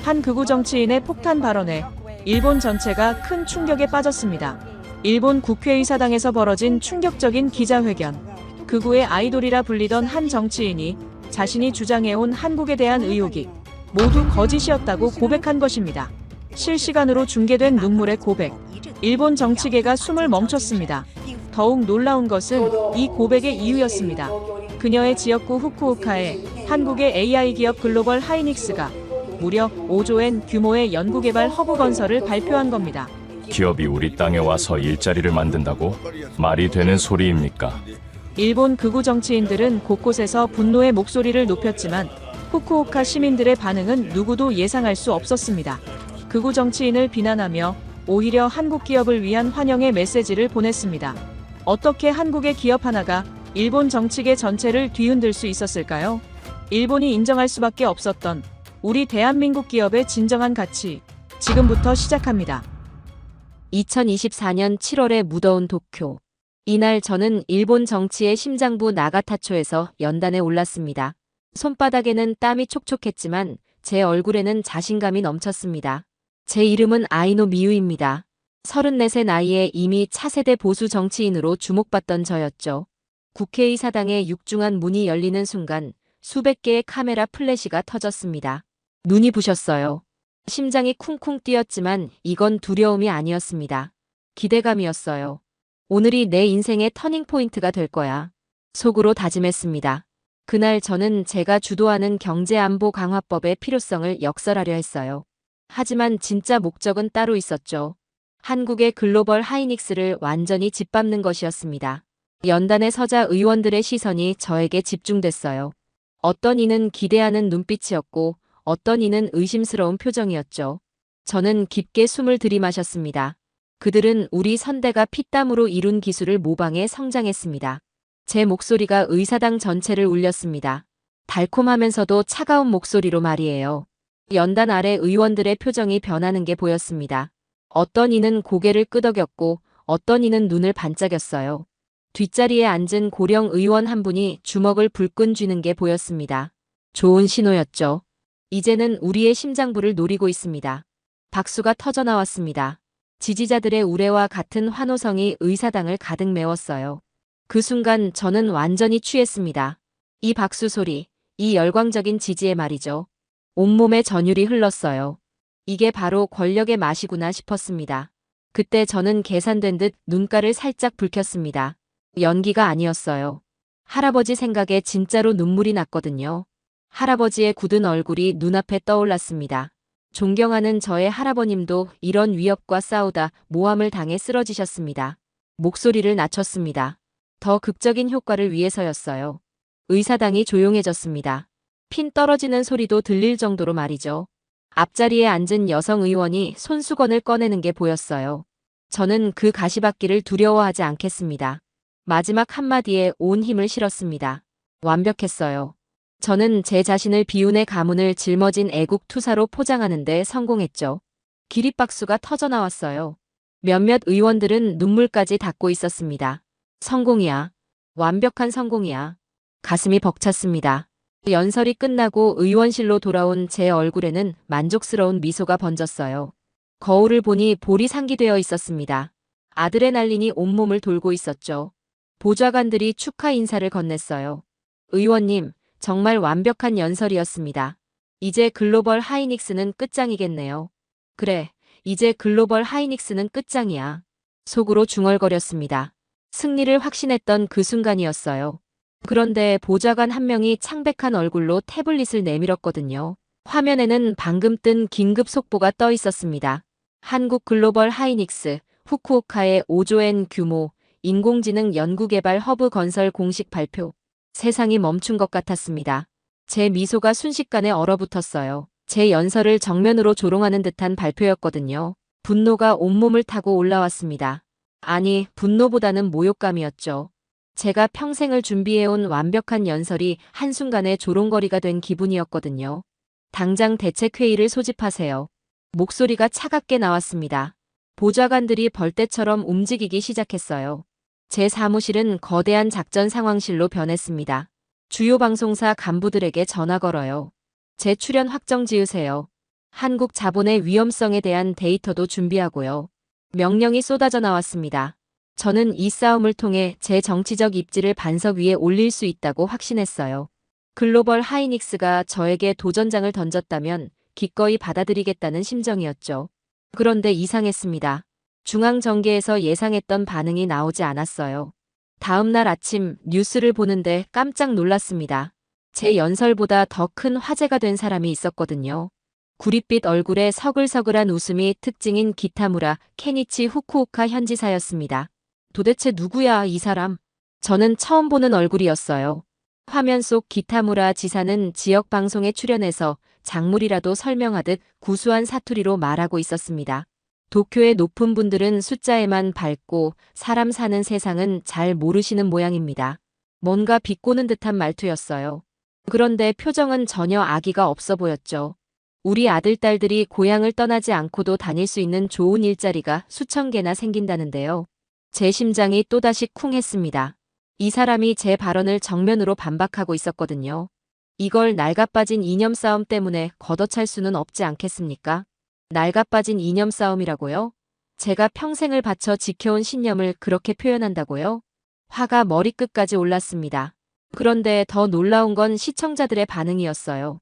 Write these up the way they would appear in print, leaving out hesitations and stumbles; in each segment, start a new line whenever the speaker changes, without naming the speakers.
한 극우 정치인의 폭탄 발언에 일본 전체가 큰 충격에 빠졌습니다. 일본 국회의사당에서 벌어진 충격적인 기자회견. 극우의 아이돌이라 불리던 한 정치인이 자신이 주장해온 한국에 대한 의혹이 모두 거짓이었다고 고백한 것입니다. 실시간으로 중계된 눈물의 고백. 일본 정치계가 숨을 멈췄습니다. 더욱 놀라운 것은 이 고백의 이유였습니다. 그녀의 지역구 후쿠오카에 한국의 AI 기업 글로벌 하이닉스가 무려 5조 엔 규모의 연구개발 허브 건설을 발표한 겁니다.
기업이 우리 땅에 와서 일자리를 만든다고? 말이 되는 소리입니까?
일본 극우 정치인들은 곳곳에서 분노의 목소리를 높였지만 후쿠오카 시민들의 반응은 누구도 예상할 수 없었습니다. 극우 정치인을 비난하며 오히려 한국 기업을 위한 환영의 메시지를 보냈습니다. 어떻게 한국의 기업 하나가 일본 정치계 전체를 뒤흔들 수 있었을까요? 일본이 인정할 수밖에 없었던 우리 대한민국 기업의 진정한 가치, 지금부터 시작합니다.
2024년 7월의 무더운 도쿄. 이날 저는 일본 정치의 심장부 나가타초에서 연단에 올랐습니다. 손바닥에는 땀이 촉촉했지만 제 얼굴에는 자신감이 넘쳤습니다. 제 이름은 아이노 미유입니다. 34세 나이에 이미 차세대 보수 정치인으로 주목받던 저였죠. 국회의사당의 육중한 문이 열리는 순간 수백 개의 카메라 플래시가 터졌습니다. 눈이 부셨어요. 심장이 쿵쿵 뛰었지만 이건 두려움이 아니었습니다. 기대감이었어요. 오늘이 내 인생의 터닝포인트가 될 거야. 속으로 다짐했습니다. 그날 저는 제가 주도하는 경제안보 강화법의 필요성을 역설하려 했어요. 하지만 진짜 목적은 따로 있었죠. 한국의 글로벌 하이닉스를 완전히 짓밟는 것이었습니다. 연단에 서자 의원들의 시선이 저에게 집중됐어요. 어떤 이는 기대하는 눈빛이었고 어떤 이는 의심스러운 표정이었죠. 저는 깊게 숨을 들이마셨습니다. 그들은 우리 선대가 피땀으로 이룬 기술을 모방해 성장했습니다. 제 목소리가 의사당 전체를 울렸습니다. 달콤하면서도 차가운 목소리로 말이에요. 연단 아래 의원들의 표정이 변하는 게 보였습니다. 어떤 이는 고개를 끄덕였고 어떤 이는 눈을 반짝였어요. 뒷자리에 앉은 고령 의원 한 분이 주먹을 불끈 쥐는 게 보였습니다. 좋은 신호였죠. 이제는 우리의 심장부를 노리고 있습니다. 박수가 터져나왔습니다. 지지자들의 우레와 같은 환호성이 의사당을 가득 메웠어요. 그 순간 저는 완전히 취했습니다. 이 박수 소리, 이 열광적인 지지의 말이죠. 온몸에 전율이 흘렀어요. 이게 바로 권력의 맛이구나 싶었습니다. 그때 저는 계산된 듯 눈가를 살짝 붉혔습니다. 연기가 아니었어요. 할아버지 생각에 진짜로 눈물이 났거든요. 할아버지의 굳은 얼굴이 눈앞에 떠올랐습니다. 존경하는 저의 할아버님도 이런 위협과 싸우다 모함을 당해 쓰러지셨습니다. 목소리를 낮췄습니다. 더 극적인 효과를 위해서였어요. 의사당이 조용해졌습니다. 핀 떨어지는 소리도 들릴 정도로 말이죠. 앞자리에 앉은 여성 의원이 손수건을 꺼내는 게 보였어요. 저는 그 가시밭길을 두려워하지 않겠습니다. 마지막 한마디에 온 힘을 실었습니다. 완벽했어요. 저는 제 자신을 비운의 가문을 짊어진 애국 투사로 포장하는 데 성공했죠. 기립박수가 터져나왔어요. 몇몇 의원들은 눈물까지 닦고 있었습니다. 성공이야. 완벽한 성공이야. 가슴이 벅찼습니다. 연설이 끝나고 의원실로 돌아온 제 얼굴에는 만족스러운 미소가 번졌어요. 거울을 보니 볼이 상기되어 있었습니다. 아드레날린이 온몸을 돌고 있었죠. 보좌관들이 축하 인사를 건넸어요. 의원님, 정말 완벽한 연설이었습니다. 이제 글로벌 하이닉스는 끝장이겠네요. 그래, 이제 글로벌 하이닉스는 끝장이야. 속으로 중얼거렸습니다. 승리를 확신했던 그 순간이었어요. 그런데 보좌관 한 명이 창백한 얼굴로 태블릿을 내밀었거든요. 화면에는 방금 뜬 긴급 속보가 떠 있었습니다. 한국 글로벌 하이닉스, 후쿠오카의 5조 엔 규모, 인공지능 연구개발 허브 건설 공식 발표. 세상이 멈춘 것 같았습니다. 제 미소가 순식간에 얼어붙었어요. 제 연설을 정면으로 조롱하는 듯한 발표였거든요. 분노가 온몸을 타고 올라왔습니다. 아니, 분노보다는 모욕감이었죠. 제가 평생을 준비해온 완벽한 연설이 한순간에 조롱거리가 된 기분이었거든요. 당장 대책회의를 소집하세요. 목소리가 차갑게 나왔습니다. 보좌관들이 벌떼처럼 움직이기 시작했어요. 제 사무실은 거대한 작전 상황실로 변했습니다. 주요 방송사 간부들에게 전화 걸어요. 제 출연 확정 지으세요. 한국 자본의 위험성에 대한 데이터도 준비하고요. 명령이 쏟아져 나왔습니다. 저는 이 싸움을 통해 제 정치적 입지를 반석 위에 올릴 수 있다고 확신했어요. 글로벌 하이닉스가 저에게 도전장을 던졌다면 기꺼이 받아들이겠다는 심정이었죠. 그런데 이상했습니다. 중앙정계에서 예상했던 반응이 나오지 않았어요. 다음 날 아침 뉴스를 보는데 깜짝 놀랐습니다. 제 연설보다 더 큰 화제가 된 사람이 있었거든요. 구릿빛 얼굴에 서글서글한 웃음이 특징인 기타무라 케니치 후쿠오카 현지사였습니다. 도대체 누구야, 이 사람? 저는 처음 보는 얼굴이었어요. 화면 속 기타무라 지사는 지역 방송에 출연해서 작물이라도 설명하듯 구수한 사투리로 말하고 있었습니다. 도쿄의 높은 분들은 숫자에만 밟고 사람 사는 세상은 잘 모르시는 모양입니다. 뭔가 비꼬는 듯한 말투였어요. 그런데 표정은 전혀 악의가 없어 보였죠. 우리 아들, 딸들이 고향을 떠나지 않고도 다닐 수 있는 좋은 일자리가 수천 개나 생긴다는데요. 제 심장이 또다시 쿵 했습니다. 이 사람이 제 발언을 정면으로 반박하고 있었거든요. 이걸 낡아빠진 이념 싸움 때문에 걷어찰 수는 없지 않겠습니까? 낡아빠진 이념 싸움이라고요? 제가 평생을 바쳐 지켜온 신념을 그렇게 표현한다고요? 화가 머리끝까지 올랐습니다. 그런데 더 놀라운 건 시청자들의 반응이었어요.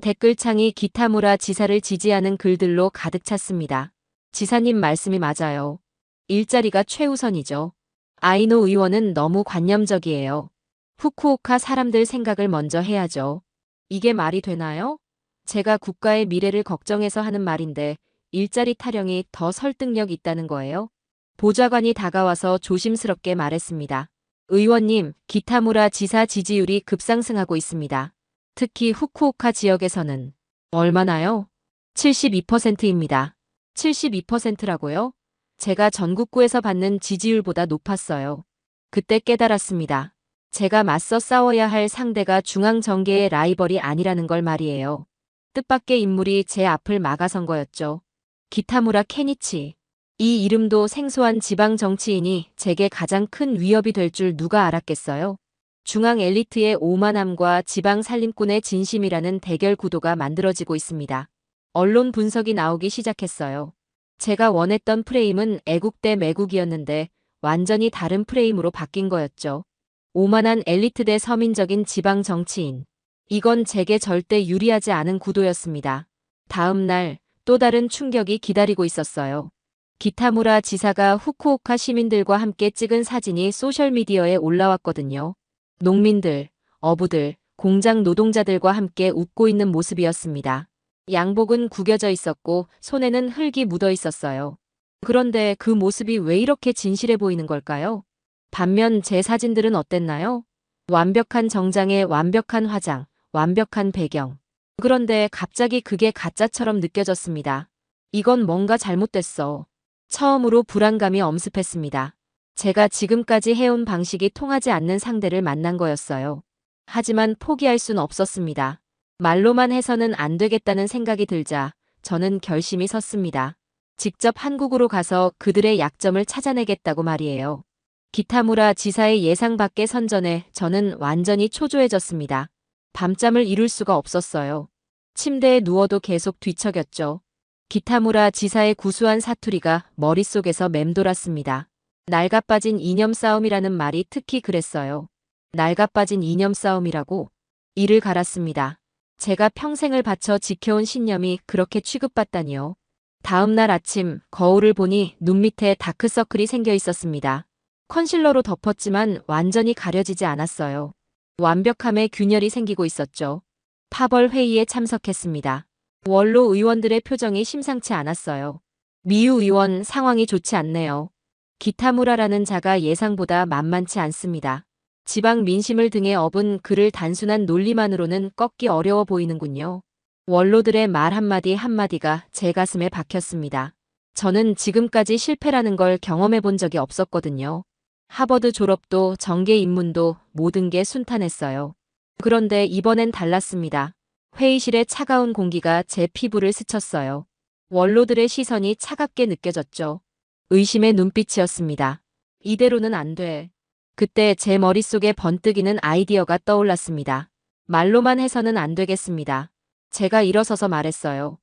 댓글창이 기타무라 지사를 지지하는 글들로 가득 찼습니다. 지사님 말씀이 맞아요. 일자리가 최우선이죠. 아이노 의원은 너무 관념적이에요. 후쿠오카 사람들 생각을 먼저 해야죠. 이게 말이 되나요? 제가 국가의 미래를 걱정해서 하는 말인데 일자리 타령이 더 설득력 있다는 거예요? 보좌관이 다가와서 조심스럽게 말했습니다. 의원님, 기타무라 지사 지지율이 급상승하고 있습니다. 특히 후쿠오카 지역에서는. 얼마나요? 72%입니다. 72%라고요? 제가 전국구에서 받는 지지율보다 높았어요. 그때 깨달았습니다. 제가 맞서 싸워야 할 상대가 중앙정계의 라이벌이 아니라는 걸 말이에요. 뜻밖의 인물이 제 앞을 막아선 거였죠. 기타무라 케니치. 이 이름도 생소한 지방 정치인이 제게 가장 큰 위협이 될 줄 누가 알았겠어요? 중앙 엘리트의 오만함과 지방 살림꾼의 진심이라는 대결 구도가 만들어지고 있습니다. 언론 분석이 나오기 시작했어요. 제가 원했던 프레임은 애국 대 매국이었는데 완전히 다른 프레임으로 바뀐 거였죠. 오만한 엘리트 대 서민적인 지방 정치인. 이건 제게 절대 유리하지 않은 구도였습니다. 다음 날 또 다른 충격이 기다리고 있었어요. 기타무라 지사가 후쿠오카 시민들과 함께 찍은 사진이 소셜미디어에 올라왔거든요. 농민들, 어부들, 공장 노동자들과 함께 웃고 있는 모습이었습니다. 양복은 구겨져 있었고 손에는 흙이 묻어 있었어요. 그런데 그 모습이 왜 이렇게 진실해 보이는 걸까요? 반면 제 사진들은 어땠나요? 완벽한 정장에 완벽한 화장, 완벽한 배경. 그런데 갑자기 그게 가짜처럼 느껴졌습니다. 이건 뭔가 잘못됐어. 처음으로 불안감이 엄습했습니다. 제가 지금까지 해온 방식이 통하지 않는 상대를 만난 거였어요. 하지만 포기할 순 없었습니다. 말로만 해서는 안 되겠다는 생각이 들자 저는 결심이 섰습니다. 직접 한국으로 가서 그들의 약점을 찾아내겠다고 말이에요. 기타무라 지사의 예상 밖의 선전에 저는 완전히 초조해졌습니다. 밤잠을 이룰 수가 없었어요. 침대에 누워도 계속 뒤척였죠. 기타무라 지사의 구수한 사투리가 머릿속에서 맴돌았습니다. 낡아빠진 이념 싸움이라는 말이 특히 그랬어요. 낡아빠진 이념 싸움이라고? 이를 갈았습니다. 제가 평생을 바쳐 지켜온 신념이 그렇게 취급받다니요. 다음 날 아침 거울을 보니 눈 밑에 다크서클이 생겨 있었습니다. 컨실러로 덮었지만 완전히 가려지지 않았어요. 완벽함에 균열이 생기고 있었죠. 파벌 회의에 참석했습니다. 원로 의원들의 표정이 심상치 않았어요. 미유 의원, 상황이 좋지 않네요. 기타무라라는 자가 예상보다 만만치 않습니다. 지방 민심을 등에 업은 그를 단순한 논리만으로는 꺾기 어려워 보이는군요. 원로들의 말 한마디 한마디가 제 가슴에 박혔습니다. 저는 지금까지 실패라는 걸 경험해 본 적이 없었거든요. 하버드 졸업도 정계 입문도 모든 게 순탄했어요. 그런데 이번엔 달랐습니다. 회의실의 차가운 공기가 제 피부를 스쳤어요. 원로들의 시선이 차갑게 느껴졌죠. 의심의 눈빛이었습니다. 이대로는 안 돼. 그때 제 머릿속에 번뜩이는 아이디어가 떠올랐습니다. 말로만 해서는 안 되겠습니다. 제가 일어서서 말했어요.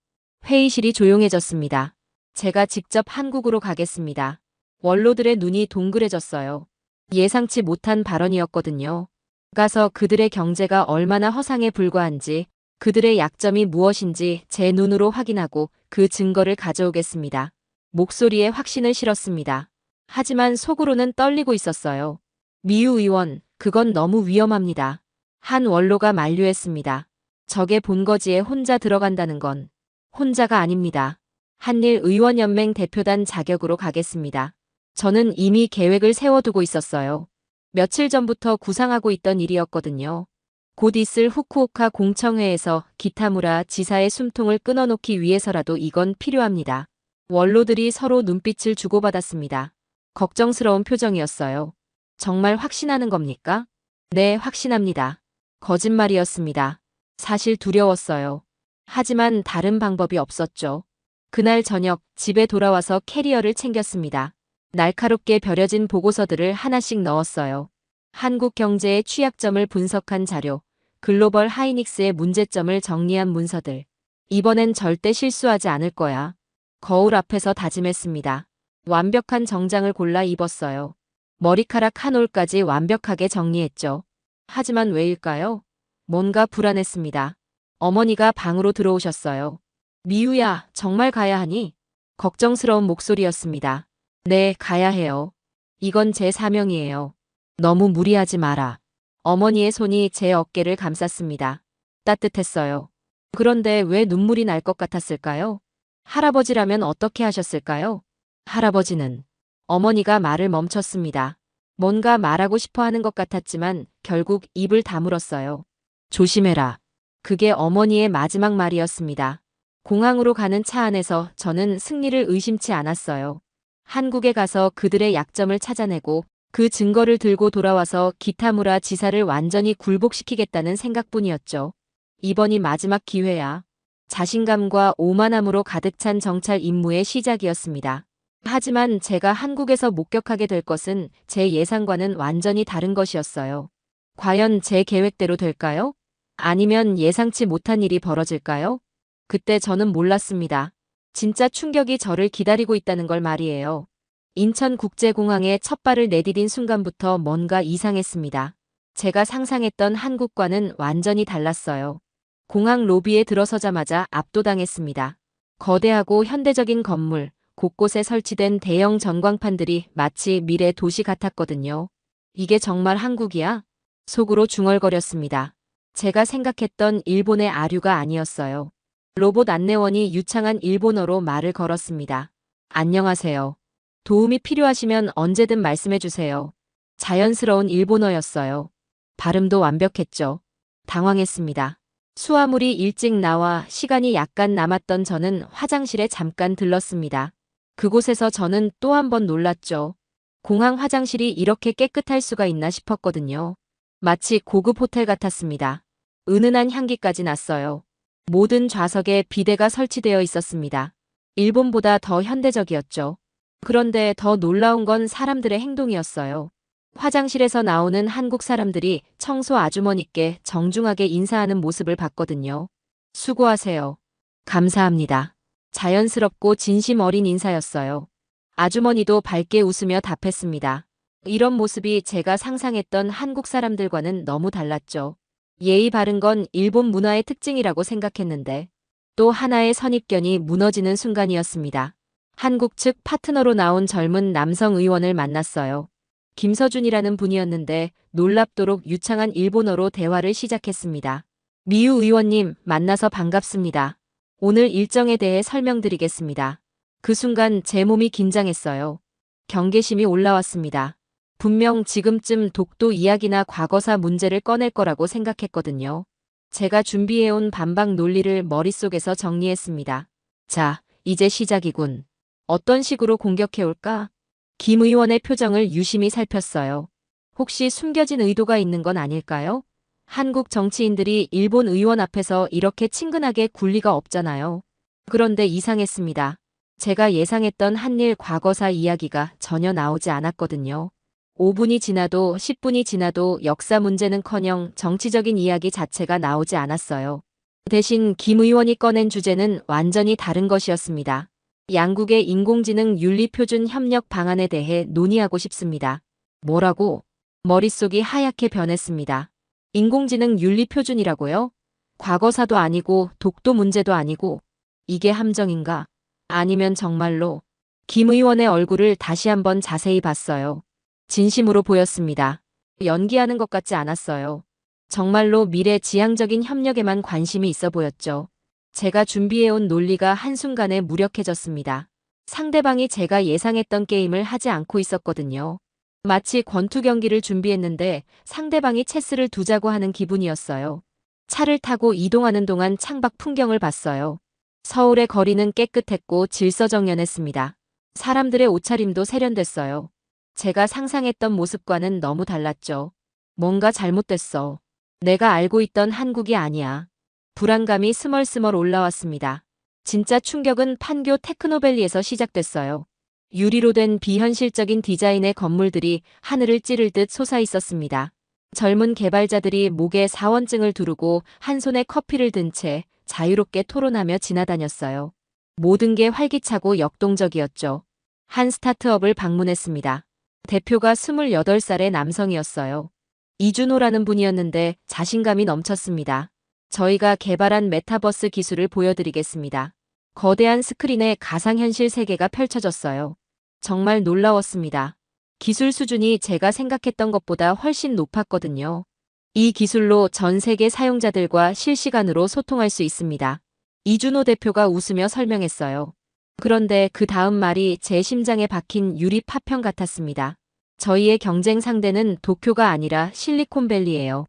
회의실이 조용해졌습니다. 제가 직접 한국으로 가겠습니다. 원로들의 눈이 동그래졌어요. 예상치 못한 발언이었거든요. 가서 그들의 경제가 얼마나 허상에 불과한지, 그들의 약점이 무엇인지 제 눈으로 확인하고 그 증거를 가져오겠습니다. 목소리에 확신을 실었습니다. 하지만 속으로는 떨리고 있었어요. 미유 의원, 그건 너무 위험합니다. 한 원로가 만류했습니다. 적의 본거지에 혼자 들어간다는 건 혼자가 아닙니다. 한일의원연맹 대표단 자격으로 가겠습니다. 저는 이미 계획을 세워두고 있었어요. 며칠 전부터 구상하고 있던 일이었거든요. 곧 있을 후쿠오카 공청회에서 기타무라 지사의 숨통을 끊어놓기 위해서라도 이건 필요합니다. 원로들이 서로 눈빛을 주고받았습니다. 걱정스러운 표정이었어요. 정말 확신하는 겁니까? 네, 확신합니다. 거짓말이었습니다. 사실 두려웠어요. 하지만 다른 방법이 없었죠. 그날 저녁 집에 돌아와서 캐리어를 챙겼습니다. 날카롭게 벼려진 보고서들을 하나씩 넣었어요. 한국 경제의 취약점을 분석한 자료, 글로벌 하이닉스의 문제점을 정리한 문서들. 이번엔 절대 실수하지 않을 거야. 거울 앞에서 다짐했습니다. 완벽한 정장을 골라 입었어요. 머리카락 한 올까지 완벽하게 정리했죠. 하지만 왜일까요? 뭔가 불안했습니다. 어머니가 방으로 들어오셨어요. 미우야, 정말 가야 하니? 걱정스러운 목소리였습니다. 네, 가야 해요. 이건 제 사명이에요. 너무 무리하지 마라. 어머니의 손이 제 어깨를 감쌌습니다. 따뜻했어요. 그런데 왜 눈물이 날 것 같았을까요? 할아버지라면 어떻게 하셨을까요? 할아버지는 어머니가 말을 멈췄습니다. 뭔가 말하고 싶어 하는 것 같았지만 결국 입을 다물었어요. 조심해라. 그게 어머니의 마지막 말이었습니다. 공항으로 가는 차 안에서 저는 승리를 의심치 않았어요. 한국에 가서 그들의 약점을 찾아내고 그 증거를 들고 돌아와서 기타무라 지사를 완전히 굴복시키겠다는 생각뿐이었죠. 이번이 마지막 기회야. 자신감과 오만함으로 가득 찬 정찰 임무의 시작이었습니다. 하지만 제가 한국에서 목격하게 될 것은 제 예상과는 완전히 다른 것이었어요. 과연 제 계획대로 될까요? 아니면 예상치 못한 일이 벌어질까요? 그때 저는 몰랐습니다. 진짜 충격이 저를 기다리고 있다는 걸 말이에요. 인천국제공항에 첫 발을 내디딘 순간부터 뭔가 이상했습니다. 제가 상상했던 한국과는 완전히 달랐어요. 공항 로비에 들어서자마자 압도당했습니다. 거대하고 현대적인 건물, 곳곳에 설치된 대형 전광판들이 마치 미래 도시 같았거든요. 이게 정말 한국이야? 속으로 중얼거렸습니다. 제가 생각했던 일본의 아류가 아니었어요. 로봇 안내원이 유창한 일본어로 말을 걸었습니다. 안녕하세요. 도움이 필요하시면 언제든 말씀해 주세요. 자연스러운 일본어였어요. 발음도 완벽했죠. 당황했습니다. 수화물이 일찍 나와 시간이 약간 남았던 저는 화장실에 잠깐 들렀습니다. 그곳에서 저는 또 한 번 놀랐죠. 공항 화장실이 이렇게 깨끗할 수가 있나 싶었거든요. 마치 고급 호텔 같았습니다. 은은한 향기까지 났어요. 모든 좌석에 비데가 설치되어 있었습니다. 일본보다 더 현대적이었죠. 그런데 더 놀라운 건 사람들의 행동이었어요. 화장실에서 나오는 한국 사람들이 청소 아주머니께 정중하게 인사하는 모습을 봤거든요. 수고하세요. 감사합니다. 자연스럽고 진심 어린 인사였어요. 아주머니도 밝게 웃으며 답했습니다. 이런 모습이 제가 상상했던 한국 사람들과는 너무 달랐죠. 예의 바른 건 일본 문화의 특징이라고 생각했는데 또 하나의 선입견이 무너지는 순간이었습니다. 한국 측 파트너로 나온 젊은 남성 의원을 만났어요. 김서준이라는 분이었는데 놀랍도록 유창한 일본어로 대화를 시작했습니다. 미유 의원님, 만나서 반갑습니다. 오늘 일정에 대해 설명드리겠습니다. 그 순간 제 몸이 긴장했어요. 경계심이 올라왔습니다. 분명 지금쯤 독도 이야기나 과거사 문제를 꺼낼 거라고 생각했거든요. 제가 준비해온 반박 논리를 머릿속에서 정리했습니다. 자, 이제 시작이군. 어떤 식으로 공격해올까? 김 의원의 표정을 유심히 살폈어요. 혹시 숨겨진 의도가 있는 건 아닐까요? 한국 정치인들이 일본 의원 앞에서 이렇게 친근하게 굴 리가 없잖아요. 그런데 이상했습니다. 제가 예상했던 한일 과거사 이야기가 전혀 나오지 않았거든요. 5분이 지나도 10분이 지나도 역사 문제는커녕 정치적인 이야기 자체가 나오지 않았어요. 대신 김 의원이 꺼낸 주제는 완전히 다른 것이었습니다. 양국의 인공지능 윤리표준 협력 방안에 대해 논의하고 싶습니다. 뭐라고? 머릿속이 하얗게 변했습니다. 인공지능 윤리표준이라고요? 과거사도 아니고 독도 문제도 아니고 이게 함정인가? 아니면 정말로? 김 의원의 얼굴을 다시 한번 자세히 봤어요. 진심으로 보였습니다. 연기하는 것 같지 않았어요. 정말로 미래 지향적인 협력에만 관심이 있어 보였죠. 제가 준비해온 논리가 한순간에 무력해졌습니다. 상대방이 제가 예상했던 게임을 하지 않고 있었거든요. 마치 권투 경기를 준비했는데 상대방이 체스를 두자고 하는 기분이었어요. 차를 타고 이동하는 동안 창밖 풍경을 봤어요. 서울의 거리는 깨끗했고 질서정연했습니다. 사람들의 옷차림도 세련됐어요. 제가 상상했던 모습과는 너무 달랐죠. 뭔가 잘못됐어. 내가 알고 있던 한국이 아니야. 불안감이 스멀스멀 올라왔습니다. 진짜 충격은 판교 테크노밸리에서 시작됐어요. 유리로 된 비현실적인 디자인의 건물들이 하늘을 찌를 듯 솟아 있었습니다. 젊은 개발자들이 목에 사원증을 두르고 한 손에 커피를 든 채 자유롭게 토론하며 지나다녔어요. 모든 게 활기차고 역동적이었죠. 한 스타트업을 방문했습니다. 대표가 28살의 남성이었어요. 이준호라는 분이었는데 자신감이 넘쳤습니다. 저희가 개발한 메타버스 기술을 보여드리겠습니다. 거대한 스크린에 가상현실 세계가 펼쳐졌어요. 정말 놀라웠습니다. 기술 수준이 제가 생각했던 것보다 훨씬 높았거든요. 이 기술로 전 세계 사용자들과 실시간으로 소통할 수 있습니다. 이준호 대표가 웃으며 설명했어요. 그런데 그 다음 말이 제 심장에 박힌 유리 파편 같았습니다. 저희의 경쟁 상대는 도쿄가 아니라 실리콘밸리예요.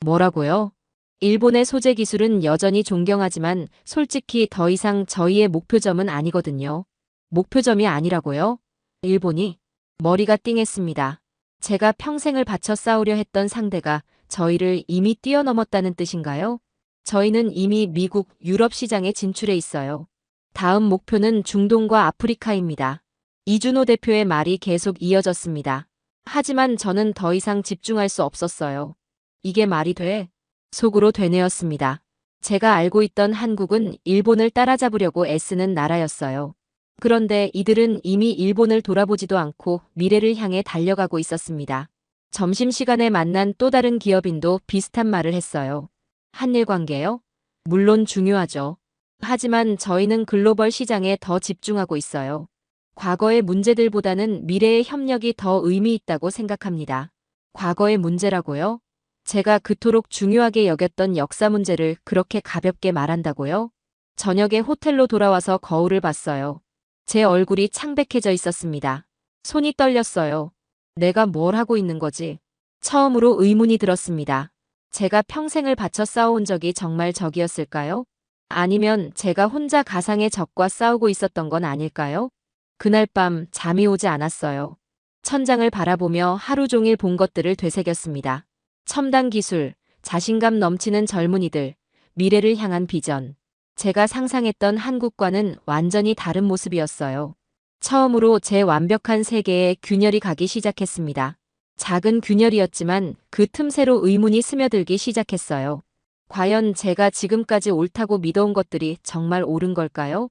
뭐라고요? 일본의 소재 기술은 여전히 존경하지만 솔직히 더 이상 저희의 목표점은 아니거든요. 목표점이 아니라고요? 일본이? 머리가 띵했습니다. 제가 평생을 바쳐 싸우려 했던 상대가 저희를 이미 뛰어넘었다는 뜻인가요? 저희는 이미 미국, 유럽 시장에 진출해 있어요. 다음 목표는 중동과 아프리카입니다. 이준호 대표의 말이 계속 이어졌습니다. 하지만 저는 더 이상 집중할 수 없었어요. 이게 말이 돼? 속으로 되뇌었습니다. 제가 알고 있던 한국은 일본을 따라잡으려고 애쓰는 나라였어요. 그런데 이들은 이미 일본을 돌아보지도 않고 미래를 향해 달려가고 있었습니다. 점심시간에 만난 또 다른 기업인도 비슷한 말을 했어요. 한일 관계요? 물론 중요하죠. 하지만 저희는 글로벌 시장에 더 집중하고 있어요. 과거의 문제들보다는 미래의 협력이 더 의미 있다고 생각합니다. 과거의 문제라고요? 제가 그토록 중요하게 여겼던 역사 문제를 그렇게 가볍게 말한다고요? 저녁에 호텔로 돌아와서 거울을 봤어요. 제 얼굴이 창백해져 있었습니다. 손이 떨렸어요. 내가 뭘 하고 있는 거지? 처음으로 의문이 들었습니다. 제가 평생을 바쳐 싸워온 적이 정말 적이었을까요? 아니면 제가 혼자 가상의 적과 싸우고 있었던 건 아닐까요? 그날 밤 잠이 오지 않았어요. 천장을 바라보며 하루 종일 본 것들을 되새겼습니다. 첨단 기술, 자신감 넘치는 젊은이들, 미래를 향한 비전. 제가 상상했던 한국과는 완전히 다른 모습이었어요. 처음으로 제 완벽한 세계에 균열이 가기 시작했습니다. 작은 균열이었지만 그 틈새로 의문이 스며들기 시작했어요. 과연 제가 지금까지 옳다고 믿어온 것들이 정말 옳은 걸까요?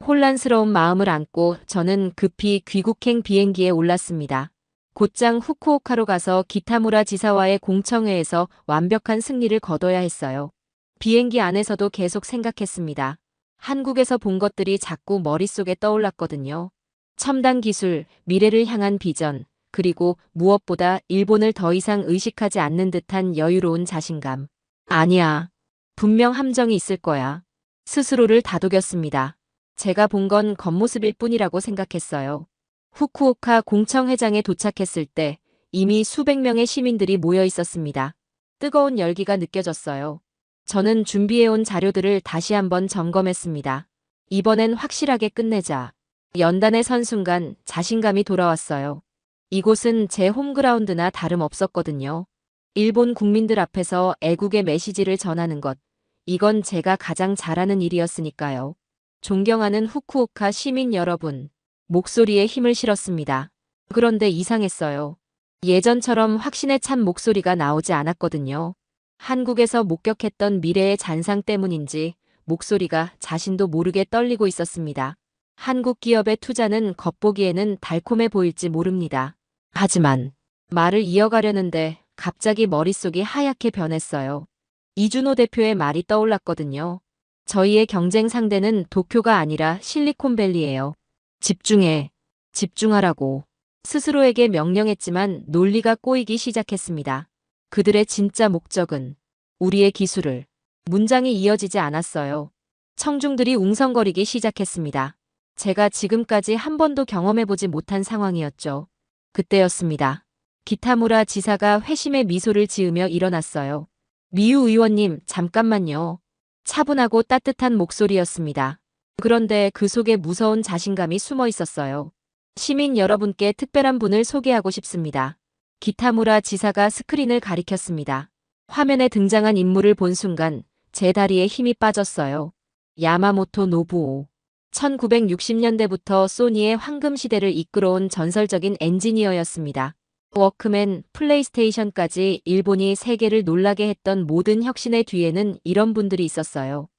혼란스러운 마음을 안고 저는 급히 귀국행 비행기에 올랐습니다. 곧장 후쿠오카로 가서 기타무라 지사와의 공청회에서 완벽한 승리를 거둬야 했어요. 비행기 안에서도 계속 생각했습니다. 한국에서 본 것들이 자꾸 머릿속에 떠올랐거든요. 첨단 기술, 미래를 향한 비전, 그리고 무엇보다 일본을 더 이상 의식하지 않는 듯한 여유로운 자신감. 아니야. 분명 함정이 있을 거야. 스스로를 다독였습니다. 제가 본 건 겉모습일 뿐이라고 생각했어요. 후쿠오카 공청회장에 도착했을 때 이미 수백 명의 시민들이 모여 있었습니다. 뜨거운 열기가 느껴졌어요. 저는 준비해온 자료들을 다시 한번 점검했습니다. 이번엔 확실하게 끝내자. 연단에 선 순간 자신감이 돌아왔어요. 이곳은 제 홈그라운드나 다름없었거든요. 일본 국민들 앞에서 애국의 메시지를 전하는 것. 이건 제가 가장 잘하는 일이었으니까요. 존경하는 후쿠오카 시민 여러분. 목소리에 힘을 실었습니다. 그런데 이상했어요. 예전처럼 확신에 찬 목소리가 나오지 않았거든요. 한국에서 목격했던 미래의 잔상 때문인지 목소리가 자신도 모르게 떨리고 있었습니다. 한국 기업의 투자는 겉보기에는 달콤해 보일지 모릅니다. 하지만 말을 이어가려는데 갑자기 머릿속이 하얗게 변했어요. 이준호 대표의 말이 떠올랐거든요. 저희의 경쟁 상대는 도쿄가 아니라 실리콘밸리예요. 집중해. 집중하라고. 스스로에게 명령했지만 논리가 꼬이기 시작했습니다. 그들의 진짜 목적은 우리의 기술을. 문장이 이어지지 않았어요. 청중들이 웅성거리기 시작했습니다. 제가 지금까지 한 번도 경험해보지 못한 상황이었죠. 그때였습니다. 기타무라 지사가 회심의 미소를 지으며 일어났어요. 미유 의원님, 잠깐만요. 차분하고 따뜻한 목소리였습니다. 그런데 그 속에 무서운 자신감이 숨어 있었어요. 시민 여러분께 특별한 분을 소개하고 싶습니다. 기타무라 지사가 스크린을 가리켰습니다. 화면에 등장한 인물을 본 순간 제 다리에 힘이 빠졌어요. 야마모토 노부오. 1960년대부터 소니의 황금 시대를 이끌어온 전설적인 엔지니어였습니다. 워크맨, 플레이스테이션까지 일본이 세계를 놀라게 했던 모든 혁신의 뒤에는 이런 분들이 있었어요.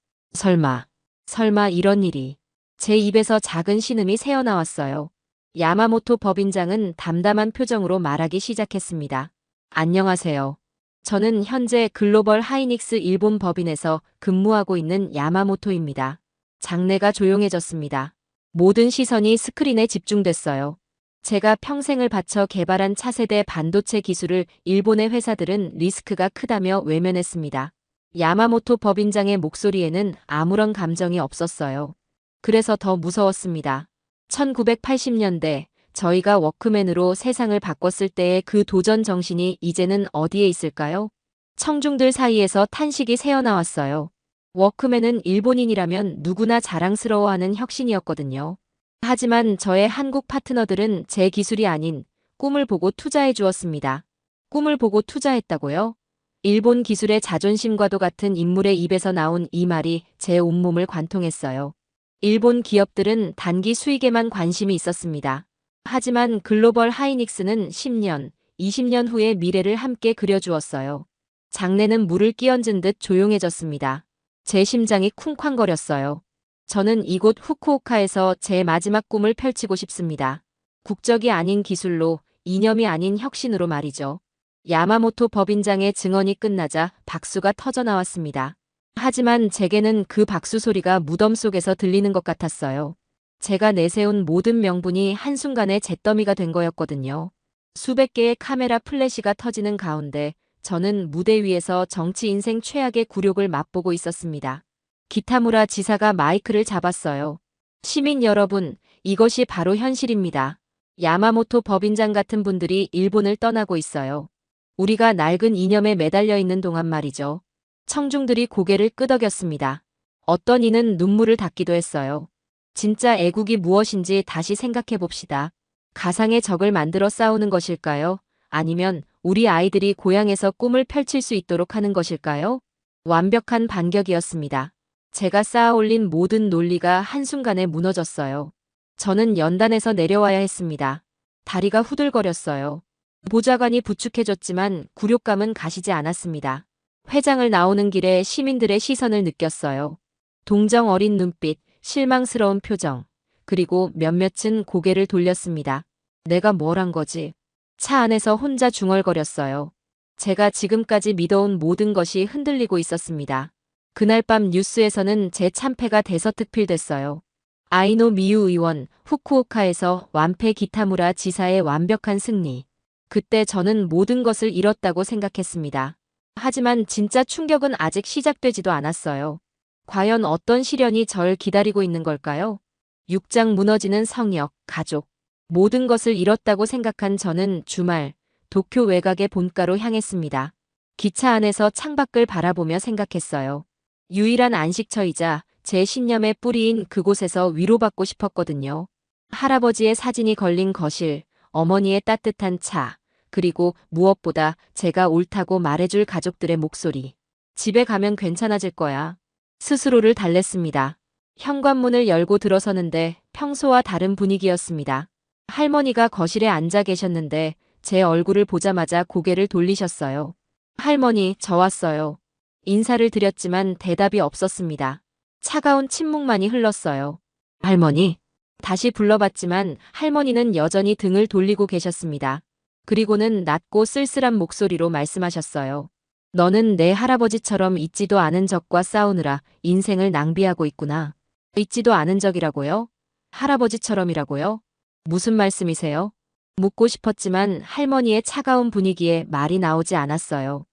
설마 이런 일이. 제 입에서 작은 신음이 새어나왔어요. 야마모토 법인장은 담담한 표정으로 말하기 시작했습니다. 안녕하세요. 저는 현재 글로벌 하이닉스 일본 법인에서 근무하고 있는 야마모토입니다. 장내가 조용해졌습니다. 모든 시선이 스크린에 집중됐어요. 제가 평생을 바쳐 개발한 차세대 반도체 기술을 일본의 회사들은 리스크가 크다며 외면했습니다. 야마모토 법인장의 목소리에는 아무런 감정이 없었어요. 그래서 더 무서웠습니다. 1980년대 저희가 워크맨으로 세상을 바꿨을 때의 그 도전 정신이 이제는 어디에 있을까요? 청중들 사이에서 탄식이 새어나왔어요. 워크맨은 일본인이라면 누구나 자랑스러워하는 혁신이었거든요. 하지만 저의 한국 파트너들은 제 기술이 아닌 꿈을 보고 투자해 주었습니다. 꿈을 보고 투자했다고요? 일본 기술의 자존심과도 같은 인물의 입에서 나온 이 말이 제 온몸을 관통했어요. 일본 기업들은 단기 수익에만 관심이 있었습니다. 하지만 글로벌 하이닉스는 10년, 20년 후의 미래를 함께 그려주었어요. 장내는 물을 끼얹은 듯 조용해졌습니다. 제 심장이 쿵쾅거렸어요. 저는 이곳 후쿠오카에서 제 마지막 꿈을 펼치고 싶습니다. 국적이 아닌 기술로, 이념이 아닌 혁신으로 말이죠. 야마모토 법인장의 증언이 끝나자 박수가 터져나왔습니다. 하지만 제게는 그 박수 소리가 무덤 속에서 들리는 것 같았어요. 제가 내세운 모든 명분이 한순간에 잿더미가 된 거였거든요. 수백 개의 카메라 플래시가 터지는 가운데 저는 무대 위에서 정치 인생 최악의 굴욕을 맛보고 있었습니다. 기타무라 지사가 마이크를 잡았어요. 시민 여러분, 이것이 바로 현실입니다. 야마모토 법인장 같은 분들이 일본을 떠나고 있어요. 우리가 낡은 이념에 매달려 있는 동안 말이죠. 청중들이 고개를 끄덕였습니다. 어떤 이는 눈물을 닦기도 했어요. 진짜 애국이 무엇인지 다시 생각해 봅시다. 가상의 적을 만들어 싸우는 것일까요? 아니면 우리 아이들이 고향에서 꿈을 펼칠 수 있도록 하는 것일까요? 완벽한 반격이었습니다. 제가 쌓아올린 모든 논리가 한순간에 무너졌어요. 저는 연단에서 내려와야 했습니다. 다리가 후들거렸어요. 보좌관이 부축해줬지만 굴욕감은 가시지 않았습니다. 회장을 나오는 길에 시민들의 시선을 느꼈어요. 동정 어린 눈빛, 실망스러운 표정, 그리고 몇몇은 고개를 돌렸습니다. 내가 뭘 한 거지? 차 안에서 혼자 중얼거렸어요. 제가 지금까지 믿어온 모든 것이 흔들리고 있었습니다. 그날 밤 뉴스에서는 제 참패가 대서특필됐어요. 아이노 미유 의원, 후쿠오카에서 완패 기타무라 지사의 완벽한 승리. 그때 저는 모든 것을 잃었다고 생각했습니다. 하지만 진짜 충격은 아직 시작되지도 않았어요. 과연 어떤 시련이 절 기다리고 있는 걸까요? 육장 무너지는 성역, 가족. 모든 것을 잃었다고 생각한 저는 주말, 도쿄 외곽의 본가로 향했습니다. 기차 안에서 창밖을 바라보며 생각했어요. 유일한 안식처이자 제 신념의 뿌리인 그곳에서 위로받고 싶었거든요. 할아버지의 사진이 걸린 거실, 어머니의 따뜻한 차, 그리고 무엇보다 제가 옳다고 말해줄 가족들의 목소리. 집에 가면 괜찮아질 거야. 스스로를 달랬습니다. 현관문을 열고 들어서는데 평소와 다른 분위기였습니다. 할머니가 거실에 앉아 계셨는데 제 얼굴을 보자마자 고개를 돌리셨어요. 할머니, 저 왔어요. 인사를 드렸지만 대답이 없었습니다. 차가운 침묵만이 흘렀어요. 할머니? 다시 불러봤지만 할머니는 여전히 등을 돌리고 계셨습니다. 그리고는 낮고 쓸쓸한 목소리로 말씀하셨어요. 너는 내 할아버지처럼 잊지도 않은 적과 싸우느라 인생을 낭비하고 있구나. 잊지도 않은 적이라고요? 할아버지처럼이라고요? 무슨 말씀이세요? 묻고 싶었지만 할머니의 차가운 분위기에 말이 나오지 않았어요.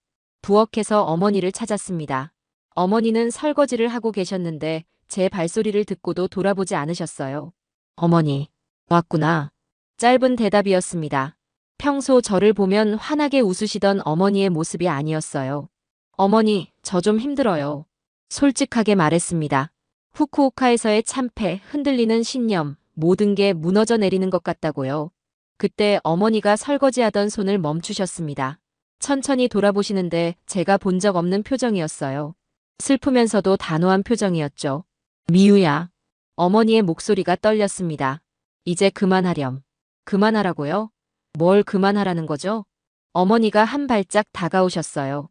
부엌에서 어머니를 찾았습니다. 어머니는 설거지를 하고 계셨는데 제 발소리를 듣고도 돌아보지 않으셨어요. 어머니, 왔구나. 짧은 대답이었습니다. 평소 저를 보면 환하게 웃으시던 어머니의 모습이 아니었어요. 어머니, 저 좀 힘들어요. 솔직하게 말했습니다. 후쿠오카에서의 참패, 흔들리는 신념, 모든 게 무너져 내리는 것 같다고요. 그때 어머니가 설거지하던 손을 멈추셨습니다. 천천히 돌아보시는데 제가 본 적 없는 표정이었어요. 슬프면서도 단호한 표정이었죠. 미우야. 어머니의 목소리가 떨렸습니다. 이제 그만하렴. 그만하라고요? 뭘 그만하라는 거죠? 어머니가 한 발짝 다가오셨어요.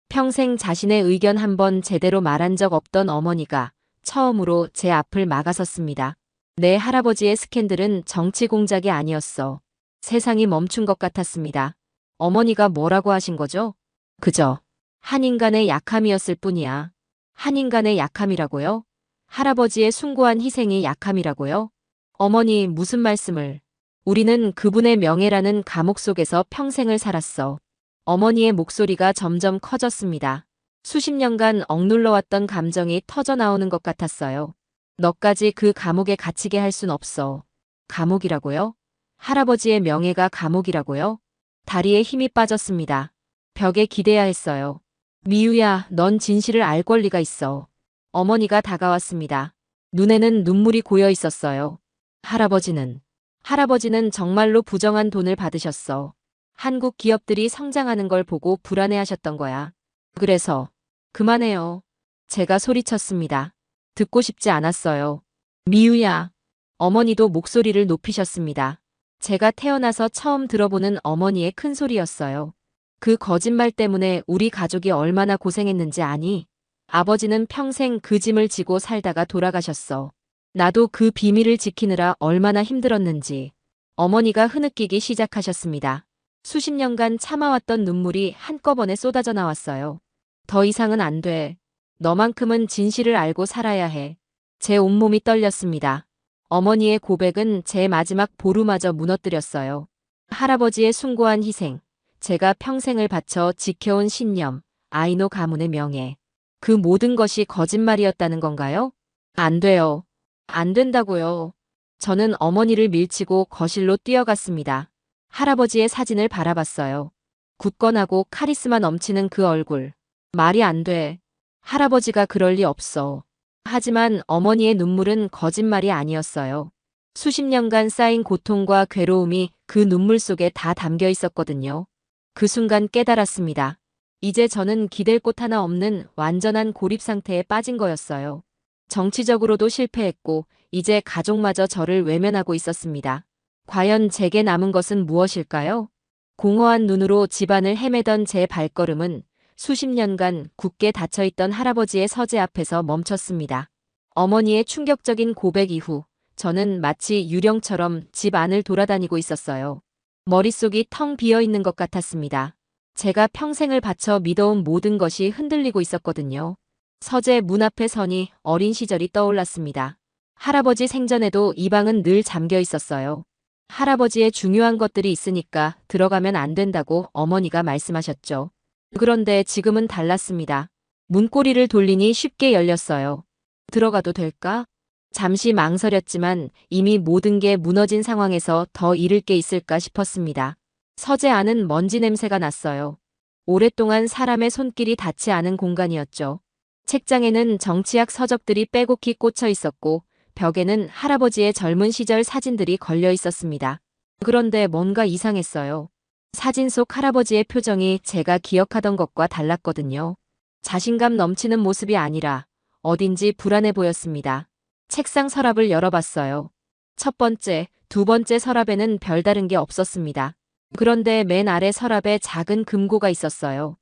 평생 자신의 의견 한 번 제대로 말한 적 없던 어머니가 처음으로 제 앞을 막아섰습니다. 내 할아버지의 스캔들은 정치 공작이 아니었어. 세상이 멈춘 것 같았습니다. 어머니가 뭐라고 하신 거죠? 그저 한 인간의 약함이었을 뿐이야. 한 인간의 약함이라고요? 할아버지의 숭고한 희생이 약함이라고요? 어머니, 무슨 말씀을? 우리는 그분의 명예라는 감옥 속에서 평생을 살았어. 어머니의 목소리가 점점 커졌습니다. 수십 년간 억눌러왔던 감정이 터져나오는 것 같았어요. 너까지 그 감옥에 갇히게 할 순 없어. 감옥이라고요? 할아버지의 명예가 감옥이라고요? 다리에 힘이 빠졌습니다. 벽에 기대야 했어요. 미우야, 넌 진실을 알 권리가 있어. 어머니가 다가왔습니다. 눈에는 눈물이 고여 있었어요. 할아버지는 정말로 부정한 돈을 받으셨어. 한국 기업들이 성장하는 걸 보고 불안해하셨던 거야. 그래서 그만해요. 제가 소리쳤습니다. 듣고 싶지 않았어요. 미우야. 어머니도 목소리를 높이셨습니다. 제가 태어나서 처음 들어보는 어머니의 큰 소리였어요. 그 거짓말 때문에 우리 가족이 얼마나 고생했는지 아니? 아버지는 평생 그 짐을 지고 살다가 돌아가셨어. 나도 그 비밀을 지키느라 얼마나 힘들었는지. 어머니가 흐느끼기 시작하셨습니다. 수십 년간 참아왔던 눈물이 한꺼번에 쏟아져 나왔어요. 더 이상은 안 돼. 너만큼은 진실을 알고 살아야 해. 제 온몸이 떨렸습니다. 어머니의 고백은 제 마지막 보루마저 무너뜨렸어요. 할아버지의 숭고한 희생, 제가 평생을 바쳐 지켜온 신념, 아이노 가문의 명예. 그 모든 것이 거짓말이었다는 건가요? 안 돼요. 안 된다고요. 저는 어머니를 밀치고 거실로 뛰어갔습니다. 할아버지의 사진을 바라봤어요. 굳건하고 카리스마 넘치는 그 얼굴. 말이 안 돼. 할아버지가 그럴 리 없어. 하지만 어머니의 눈물은 거짓말이 아니었어요. 수십 년간 쌓인 고통과 괴로움이 그 눈물 속에 다 담겨 있었거든요. 그 순간 깨달았습니다. 이제 저는 기댈 곳 하나 없는 완전한 고립 상태에 빠진 거였어요. 정치적으로도 실패했고 이제 가족마저 저를 외면하고 있었습니다. 과연 제게 남은 것은 무엇일까요? 공허한 눈으로 집안을 헤매던 제 발걸음은 수십 년간 굳게 닫혀있던 할아버지의 서재 앞에서 멈췄습니다. 어머니의 충격적인 고백 이후 저는 마치 유령처럼 집 안을 돌아다니고 있었어요. 머릿속이 텅 비어 있는 것 같았습니다. 제가 평생을 바쳐 믿어온 모든 것이 흔들리고 있었거든요. 서재 문 앞에 서니 어린 시절이 떠올랐습니다. 할아버지 생전에도 이 방은 늘 잠겨 있었어요. 할아버지의 중요한 것들이 있으니까 들어가면 안 된다고 어머니가 말씀하셨죠. 그런데 지금은 달랐습니다. 문고리를 돌리니 쉽게 열렸어요. 들어가도 될까? 잠시 망설였지만 이미 모든 게 무너진 상황에서 더 잃을 게 있을까 싶었습니다. 서재 안은 먼지 냄새가 났어요. 오랫동안 사람의 손길이 닿지 않은 공간이었죠. 책장에는 정치학 서적들이 빼곡히 꽂혀 있었고 벽에는 할아버지의 젊은 시절 사진들이 걸려 있었습니다. 그런데 뭔가 이상했어요. 사진 속 할아버지의 표정이 제가 기억하던 것과 달랐거든요. 자신감 넘치는 모습이 아니라 어딘지 불안해 보였습니다. 책상 서랍을 열어봤어요. 첫 번째, 두 번째 서랍에는 별다른 게 없었습니다. 그런데 맨 아래 서랍에 작은 금고가 있었어요.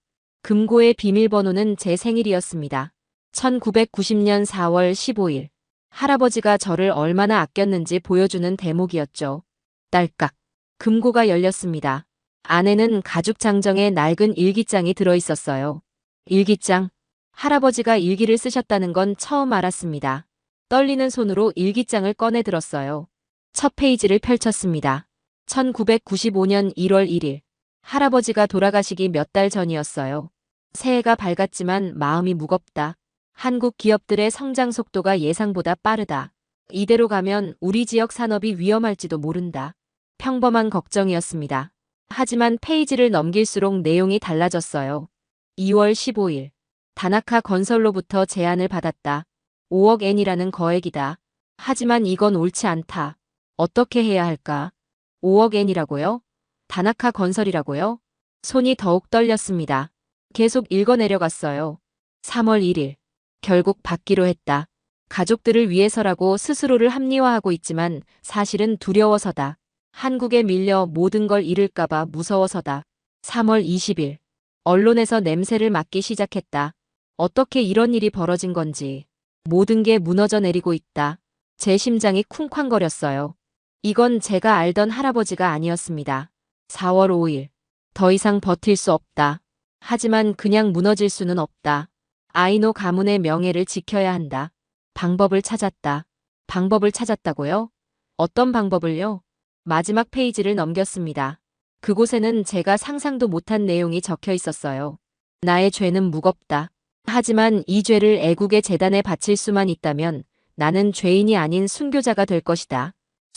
금고의 비밀번호는 제 생일이었습니다. 1990년 4월 15일. 할아버지가 저를 얼마나 아꼈는지 보여주는 대목이었죠. 딸깍. 금고가 열렸습니다. 안에는 가죽 장정의 낡은 일기장이 들어있었어요. 일기장. 할아버지가 일기를 쓰셨다는 건 처음 알았습니다. 떨리는 손으로 일기장을 꺼내 들었어요. 첫 페이지를 펼쳤습니다. 1995년 1월 1일. 할아버지가 돌아가시기 몇 달 전이었어요. 새해가 밝았지만 마음이 무겁다. 한국 기업들의 성장 속도가 예상보다 빠르다. 이대로 가면 우리 지역 산업이 위험할지도 모른다. 평범한 걱정이었습니다. 하지만 페이지를 넘길수록 내용이 달라졌어요. 2월 15일. 다나카 건설로부터 제안을 받았다. 5억 엔이라는 거액이다. 하지만 이건 옳지 않다. 어떻게 해야 할까? 5억 엔이라고요? 다나카 건설이라고요? 손이 더욱 떨렸습니다. 계속 읽어내려갔어요. 3월 1일. 결국 받기로 했다. 가족들을 위해서라고 스스로를 합리화하고 있지만 사실은 두려워서다. 한국에 밀려 모든 걸 잃을까봐 무서워서다. 3월 20일. 언론에서 냄새를 맡기 시작했다. 어떻게 이런 일이 벌어진 건지. 모든 게 무너져 내리고 있다. 제 심장이 쿵쾅거렸어요. 이건 제가 알던 할아버지가 아니었습니다. 4월 5일. 더 이상 버틸 수 없다. 하지만 그냥 무너질 수는 없다. 아이노 가문의 명예를 지켜야 한다. 방법을 찾았다. 방법을 찾았다고요? 어떤 방법을요? 마지막 페이지를 넘겼습니다. 그곳에는 제가 상상도 못한 내용이 적혀 있었어요. 나의 죄는 무겁다. 하지만 이 죄를 애국의 재단에 바칠 수만 있다면 나는 죄인이 아닌 순교자가 될 것이다.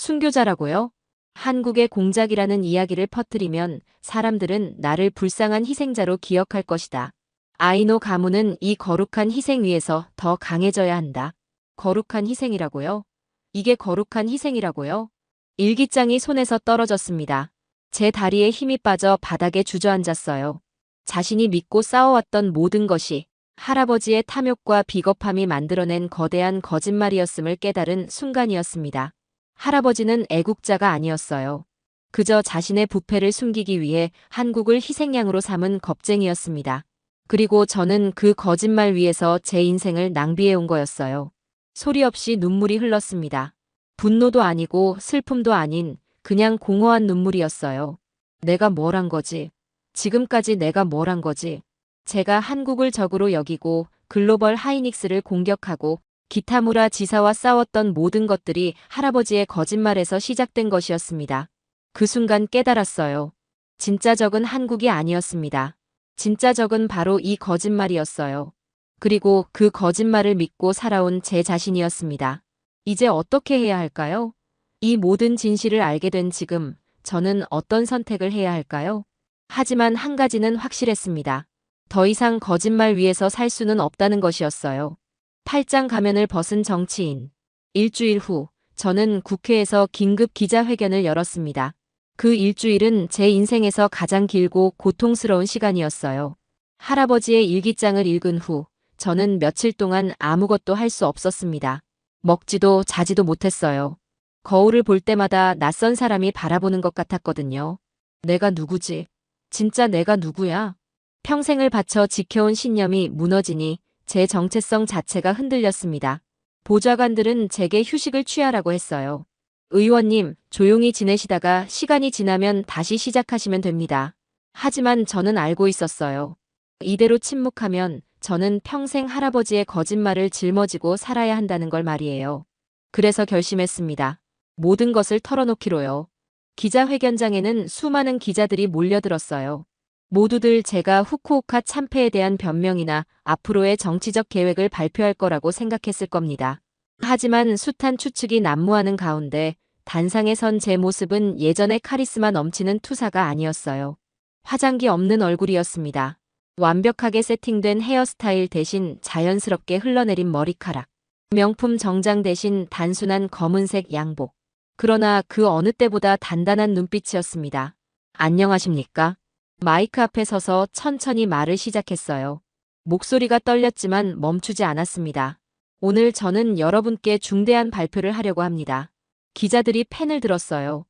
순교자라고요? 한국의 공작이라는 이야기를 퍼뜨리면 사람들은 나를 불쌍한 희생자로 기억할 것이다. 아이노 가문은 이 거룩한 희생 위에서 더 강해져야 한다. 거룩한 희생이라고요? 이게 거룩한 희생이라고요? 일기장이 손에서 떨어졌습니다. 제 다리에 힘이 빠져 바닥에 주저앉았어요. 자신이 믿고 싸워왔던 모든 것이 할아버지의 탐욕과 비겁함이 만들어낸 거대한 거짓말이었음을 깨달은 순간이었습니다. 할아버지는 애국자가 아니었어요. 그저 자신의 부패를 숨기기 위해 한국을 희생양으로 삼은 겁쟁이였습니다. 그리고 저는 그 거짓말 위에서 제 인생을 낭비해온 거였어요. 소리 없이 눈물이 흘렀습니다. 분노도 아니고 슬픔도 아닌 그냥 공허한 눈물이었어요. 내가 뭘 한 거지? 지금까지 내가 뭘 한 거지? 제가 한국을 적으로 여기고 글로벌 하이닉스를 공격하고 기타무라 지사와 싸웠던 모든 것들이 할아버지의 거짓말에서 시작된 것이었습니다. 그 순간 깨달았어요. 진짜 적은 한국이 아니었습니다. 진짜 적은 바로 이 거짓말이었어요. 그리고 그 거짓말을 믿고 살아온 제 자신이었습니다. 이제 어떻게 해야 할까요? 이 모든 진실을 알게 된 지금 저는 어떤 선택을 해야 할까요? 하지만 한 가지는 확실했습니다. 더 이상 거짓말 위에서 살 수는 없다는 것이었어요. 팔짱 가면을 벗은 정치인. 일주일 후 저는 국회에서 긴급 기자회견을 열었습니다. 그 일주일은 제 인생에서 가장 길고 고통스러운 시간이었어요. 할아버지의 일기장을 읽은 후 저는 며칠 동안 아무것도 할 수 없었습니다. 먹지도 자지도 못했어요. 거울을 볼 때마다 낯선 사람이 바라보는 것 같았거든요. 내가 누구지? 진짜 내가 누구야? 평생을 바쳐 지켜온 신념이 무너지니 제 정체성 자체가 흔들렸습니다. 보좌관들은 제게 휴식을 취하라고 했어요. 의원님, 조용히 지내시다가 시간이 지나면 다시 시작하시면 됩니다. 하지만 저는 알고 있었어요. 이대로 침묵하면 저는 평생 할아버지의 거짓말을 짊어지고 살아야 한다는 걸 말이에요. 그래서 결심했습니다. 모든 것을 털어놓기로요. 기자회견장에는 수많은 기자들이 몰려들었어요. 모두들 제가 후쿠오카 참패에 대한 변명이나 앞으로의 정치적 계획을 발표할 거라고 생각했을 겁니다. 하지만 숱한 추측이 난무하는 가운데 단상에 선 제 모습은 예전의 카리스마 넘치는 투사가 아니었어요. 화장기 없는 얼굴이었습니다. 완벽하게 세팅된 헤어스타일 대신 자연스럽게 흘러내린 머리카락. 명품 정장 대신 단순한 검은색 양복. 그러나 그 어느 때보다 단단한 눈빛이었습니다. 안녕하십니까? 마이크 앞에 서서 천천히 말을 시작했어요. 목소리가 떨렸지만 멈추지 않았습니다. 오늘 저는 여러분께 중대한 발표를 하려고 합니다. 기자들이 펜을 들었어요.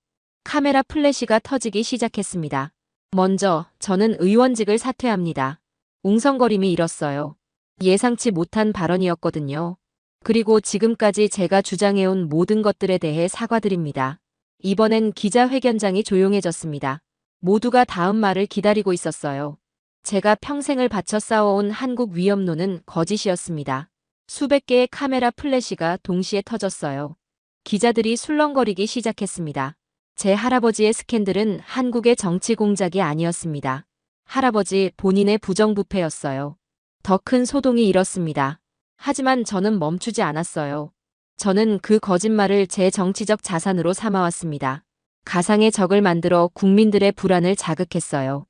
카메라 플래시가 터지기 시작했습니다. 먼저 저는 의원직을 사퇴합니다. 웅성거림이 일었어요. 예상치 못한 발언이었거든요. 그리고 지금까지 제가 주장해온 모든 것들에 대해 사과드립니다. 이번엔 기자회견장이 조용해졌습니다. 모두가 다음 말을 기다리고 있었어요. 제가 평생을 바쳐 쌓아온 한국 위협론은 거짓이었습니다. 수백 개의 카메라 플래시가 동시에 터졌어요. 기자들이 술렁거리기 시작했습니다. 제 할아버지의 스캔들은 한국의 정치 공작이 아니었습니다. 할아버지 본인의 부정부패였어요. 더 큰 소동이 일었습니다. 하지만 저는 멈추지 않았어요. 저는 그 거짓말을 제 정치적 자산으로 삼아왔습니다. 가상의 적을 만들어 국민들의 불안을 자극했어요.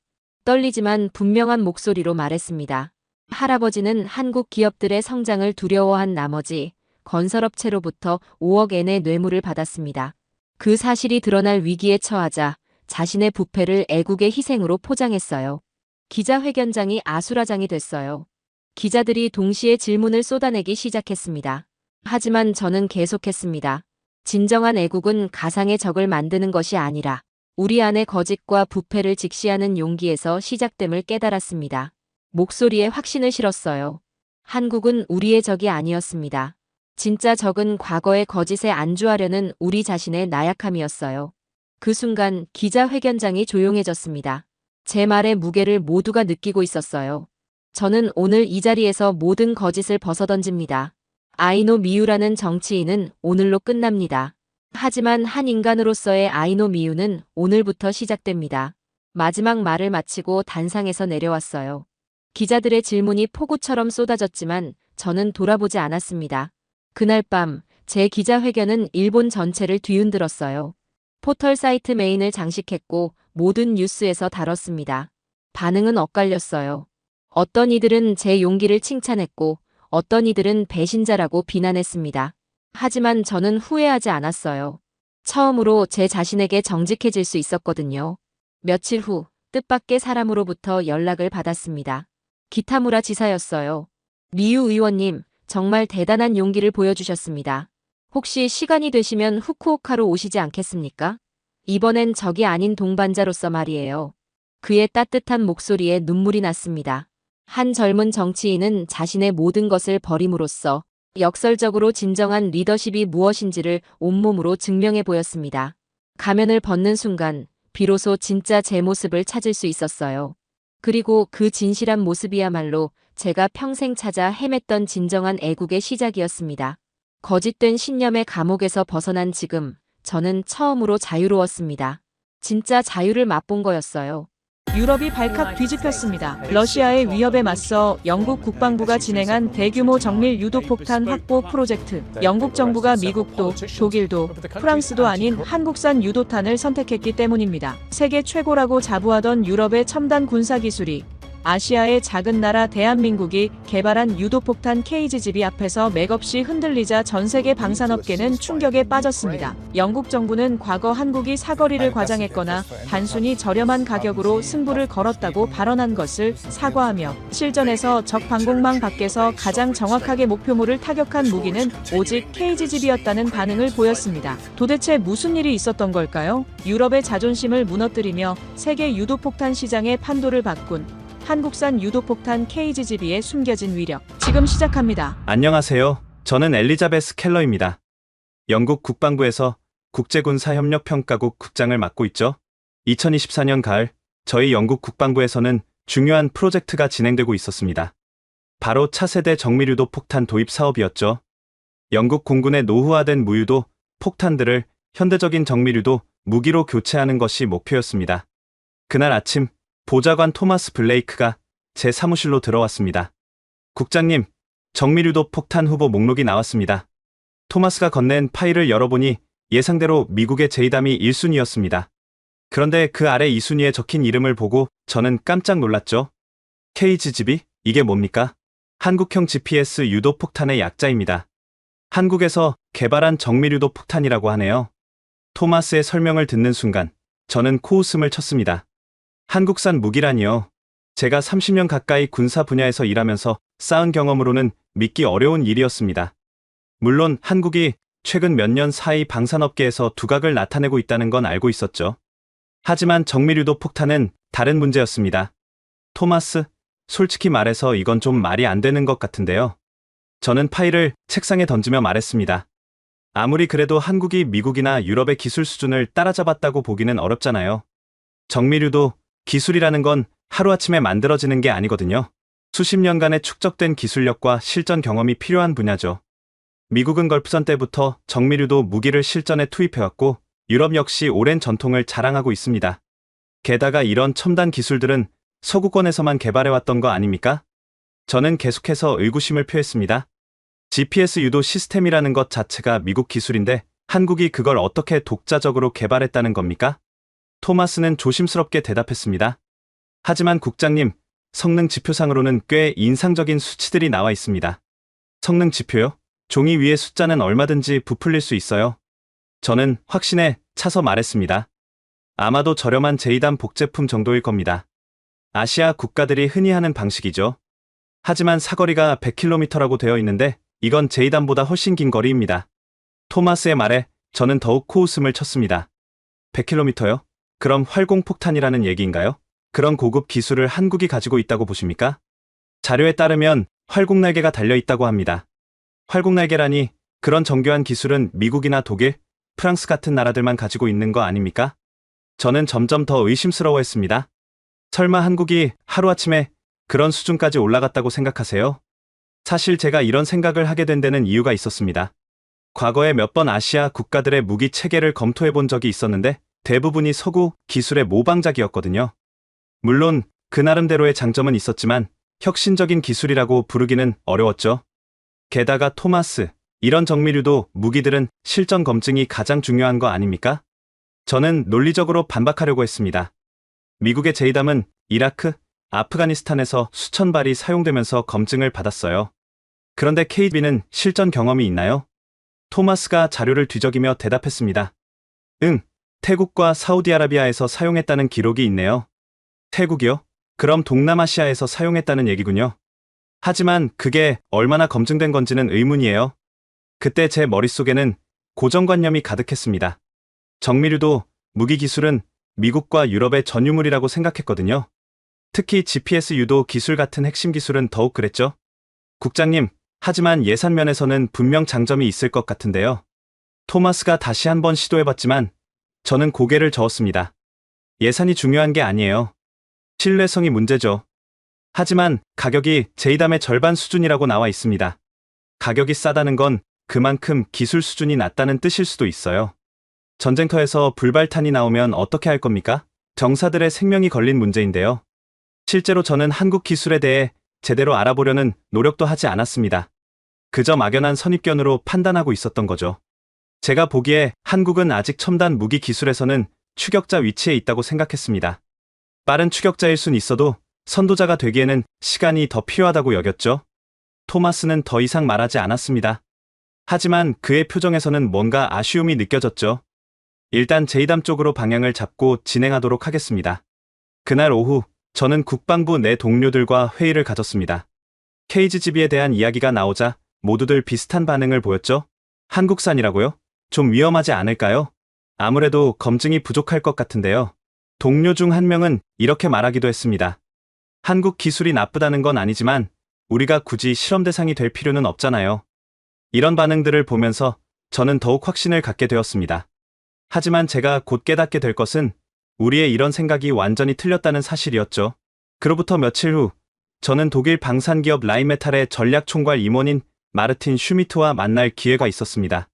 떨리지만 분명한 목소리로 말했습니다. 할아버지는 한국 기업들의 성장을 두려워한 나머지 건설업체로부터 5억 엔의 뇌물을 받았습니다. 그 사실이 드러날 위기에 처하자 자신의 부패를 애국의 희생으로 포장했어요. 기자회견장이 아수라장이 됐어요. 기자들이 동시에 질문을 쏟아내기 시작했습니다. 하지만 저는 계속했습니다. 진정한 애국은 가상의 적을 만드는 것이 아니라 우리 안의 거짓과 부패를 직시하는 용기에서 시작됨을 깨달았습니다. 목소리에 확신을 실었어요. 한국은 우리의 적이 아니었습니다. 진짜 적은 과거의 거짓에 안주하려는 우리 자신의 나약함이었어요. 그 순간 기자회견장이 조용해졌습니다. 제 말의 무게를 모두가 느끼고 있었어요. 저는 오늘 이 자리에서 모든 거짓을 벗어던집니다. 아이노 미유라는 정치인은 오늘로 끝납니다. 하지만 한 인간으로서의 아이노 미유는 오늘부터 시작됩니다. 마지막 말을 마치고 단상에서 내려왔어요. 기자들의 질문이 폭우처럼 쏟아졌지만 저는 돌아보지 않았습니다. 그날 밤 제 기자회견은 일본 전체를 뒤흔들었어요. 포털 사이트 메인을 장식했고 모든 뉴스에서 다뤘습니다. 반응은 엇갈렸어요. 어떤 이들은 제 용기를 칭찬했고 어떤 이들은 배신자라고 비난했습니다. 하지만 저는 후회하지 않았어요. 처음으로 제 자신에게 정직해질 수 있었거든요. 며칠 후 뜻밖의 사람으로부터 연락을 받았습니다. 기타무라 지사였어요. 미유 의원님, 정말 대단한 용기를 보여주셨습니다. 혹시 시간이 되시면 후쿠오카로 오시지 않겠습니까? 이번엔 적이 아닌 동반자로서 말이에요. 그의 따뜻한 목소리에 눈물이 났습니다. 한 젊은 정치인은 자신의 모든 것을 버림으로써 역설적으로 진정한 리더십이 무엇인지를 온몸으로 증명해 보였습니다. 가면을 벗는 순간 비로소 진짜 제 모습을 찾을 수 있었어요. 그리고 그 진실한 모습이야말로 제가 평생 찾아 헤맸던 진정한 애국의 시작이었습니다. 거짓된 신념의 감옥에서 벗어난 지금 저는 처음으로 자유로웠습니다. 진짜 자유를 맛본 거였어요.
유럽이 발칵 뒤집혔습니다. 러시아의 위협에 맞서 영국 국방부가 진행한 대규모 정밀 유도폭탄 확보 프로젝트. 영국 정부가 미국도, 독일도, 프랑스도 아닌 한국산 유도탄을 선택했기 때문입니다. 세계 최고라고 자부하던 유럽의 첨단 군사기술이 아시아의 작은 나라 대한민국이 개발한 유도폭탄 KGB 앞에서 맥없이 흔들리자 전세계 방산업계는 충격에 빠졌습니다. 영국 정부는 과거 한국이 사거리를 과장했거나 단순히 저렴한 가격으로 승부를 걸었다고 발언한 것을 사과하며 실전에서 적 방공망 밖에서 가장 정확하게 목표물을 타격한 무기는 오직 KGB였다는 반응을 보였습니다. 도대체 무슨 일이 있었던 걸까요? 유럽의 자존심을 무너뜨리며 세계 유도폭탄 시장의 판도를 바꾼 한국산 유도폭탄 KGB의 숨겨진 위력. 지금 시작합니다.
안녕하세요. 저는 엘리자베스 켈러입니다. 영국 국방부에서 국제군사협력평가국 국장을 맡고 있죠. 2024년 가을, 저희 영국 국방부에서는 중요한 프로젝트가 진행되고 있었습니다. 바로 차세대 정밀유도 폭탄 도입 사업이었죠. 영국 공군의 노후화된 무유도 폭탄들을 현대적인 정밀유도 무기로 교체하는 것이 목표였습니다. 그날 아침, 보좌관 토마스 블레이크가 제 사무실로 들어왔습니다. 국장님, 정밀유도 폭탄 후보 목록이 나왔습니다. 토마스가 건넨 파일을 열어보니 예상대로 미국의 제이담이 1순위였습니다. 그런데 그 아래 2순위에 적힌 이름을 보고 저는 깜짝 놀랐죠. KGB? 이게 뭡니까? 한국형 GPS 유도 폭탄의 약자입니다. 한국에서 개발한 정밀유도 폭탄이라고 하네요. 토마스의 설명을 듣는 순간 저는 코웃음을 쳤습니다. 한국산 무기라니요. 제가 30년 가까이 군사 분야에서 일하면서 쌓은 경험으로는 믿기 어려운 일이었습니다. 물론 한국이 최근 몇 년 사이 방산업계에서 두각을 나타내고 있다는 건 알고 있었죠. 하지만 정밀유도 폭탄은 다른 문제였습니다. 토마스, 솔직히 말해서 이건 좀 말이 안 되는 것 같은데요. 저는 파일을 책상에 던지며 말했습니다. 아무리 그래도 한국이 미국이나 유럽의 기술 수준을 따라잡았다고 보기는 어렵잖아요. 정밀유도 기술이라는 건 하루아침에 만들어지는 게 아니거든요. 수십 년간의 축적된 기술력과 실전 경험이 필요한 분야죠. 미국은 걸프전 때부터 정밀유도 무기를 실전에 투입해왔고 유럽 역시 오랜 전통을 자랑하고 있습니다. 게다가 이런 첨단 기술들은 서구권에서만 개발해왔던 거 아닙니까? 저는 계속해서 의구심을 표했습니다. GPS 유도 시스템이라는 것 자체가 미국 기술인데 한국이 그걸 어떻게 독자적으로 개발했다는 겁니까? 토마스는 조심스럽게 대답했습니다. 하지만 국장님, 성능 지표상으로는 꽤 인상적인 수치들이 나와 있습니다. 성능 지표요? 종이 위에 숫자는 얼마든지 부풀릴 수 있어요. 저는 확신에 차서 말했습니다. 아마도 저렴한 제2단 복제품 정도일 겁니다. 아시아 국가들이 흔히 하는 방식이죠. 하지만 사거리가 100km라고 되어 있는데 이건 제2단보다 훨씬 긴 거리입니다. 토마스의 말에 저는 더욱 코웃음을 쳤습니다. 100km요? 그럼 활공폭탄이라는 얘기인가요? 그런 고급 기술을 한국이 가지고 있다고 보십니까? 자료에 따르면 활공날개가 달려있다고 합니다. 활공날개라니 그런 정교한 기술은 미국이나 독일, 프랑스 같은 나라들만 가지고 있는 거 아닙니까? 저는 점점 더 의심스러워했습니다. 설마 한국이 하루아침에 그런 수준까지 올라갔다고 생각하세요? 사실 제가 이런 생각을 하게 된 데는 이유가 있었습니다. 과거에 몇 번 아시아 국가들의 무기 체계를 검토해 본 적이 있었는데 대부분이 서구 기술의 모방작이었거든요. 물론 그 나름대로의 장점은 있었지만 혁신적인 기술이라고 부르기는 어려웠죠. 게다가 토마스, 이런 정밀유도 무기들은 실전 검증이 가장 중요한 거 아닙니까? 저는 논리적으로 반박하려고 했습니다. 미국의 제2담은 이라크, 아프가니스탄에서 수천 발이 사용되면서 검증을 받았어요. 그런데 KGB는 실전 경험이 있나요? 토마스가 자료를 뒤적이며 대답했습니다. 응, 태국과 사우디아라비아에서 사용했다는 기록이 있네요. 태국이요? 그럼 동남아시아에서 사용했다는 얘기군요. 하지만 그게 얼마나 검증된 건지는 의문이에요. 그때 제 머릿속에는 고정관념이 가득했습니다. 정밀유도 무기 기술은 미국과 유럽의 전유물이라고 생각했거든요. 특히 GPS 유도 기술 같은 핵심 기술은 더욱 그랬죠. 국장님, 하지만 예산 면에서는 분명 장점이 있을 것 같은데요. 토마스가 다시 한번 시도해봤지만 저는 고개를 저었습니다. 예산이 중요한 게 아니에요. 신뢰성이 문제죠. 하지만 가격이 제2담의 절반 수준이라고 나와 있습니다. 가격이 싸다는 건 그만큼 기술 수준이 낮다는 뜻일 수도 있어요. 전쟁터에서 불발탄이 나오면 어떻게 할 겁니까? 병사들의 생명이 걸린 문제인데요. 실제로 저는 한국 기술에 대해 제대로 알아보려는 노력도 하지 않았습니다. 그저 막연한 선입견으로 판단하고 있었던 거죠. 제가 보기에 한국은 아직 첨단 무기 기술에서는 추격자 위치에 있다고 생각했습니다. 빠른 추격자일 순 있어도 선도자가 되기에는 시간이 더 필요하다고 여겼죠. 토마스는 더 이상 말하지 않았습니다. 하지만 그의 표정에서는 뭔가 아쉬움이 느껴졌죠. 일단 제2담 쪽으로 방향을 잡고 진행하도록 하겠습니다. 그날 오후 저는 국방부 내 동료들과 회의를 가졌습니다. KGB에 대한 이야기가 나오자 모두들 비슷한 반응을 보였죠. 한국산이라고요? 좀 위험하지 않을까요? 아무래도 검증이 부족할 것 같은데요. 동료 중 한 명은 이렇게 말하기도 했습니다. 한국 기술이 나쁘다는 건 아니지만 우리가 굳이 실험 대상이 될 필요는 없잖아요. 이런 반응들을 보면서 저는 더욱 확신을 갖게 되었습니다. 하지만 제가 곧 깨닫게 될 것은 우리의 이런 생각이 완전히 틀렸다는 사실이었죠. 그로부터 며칠 후 저는 독일 방산기업 라인메탈의 전략총괄 임원인 마르틴 슈미트와 만날 기회가 있었습니다.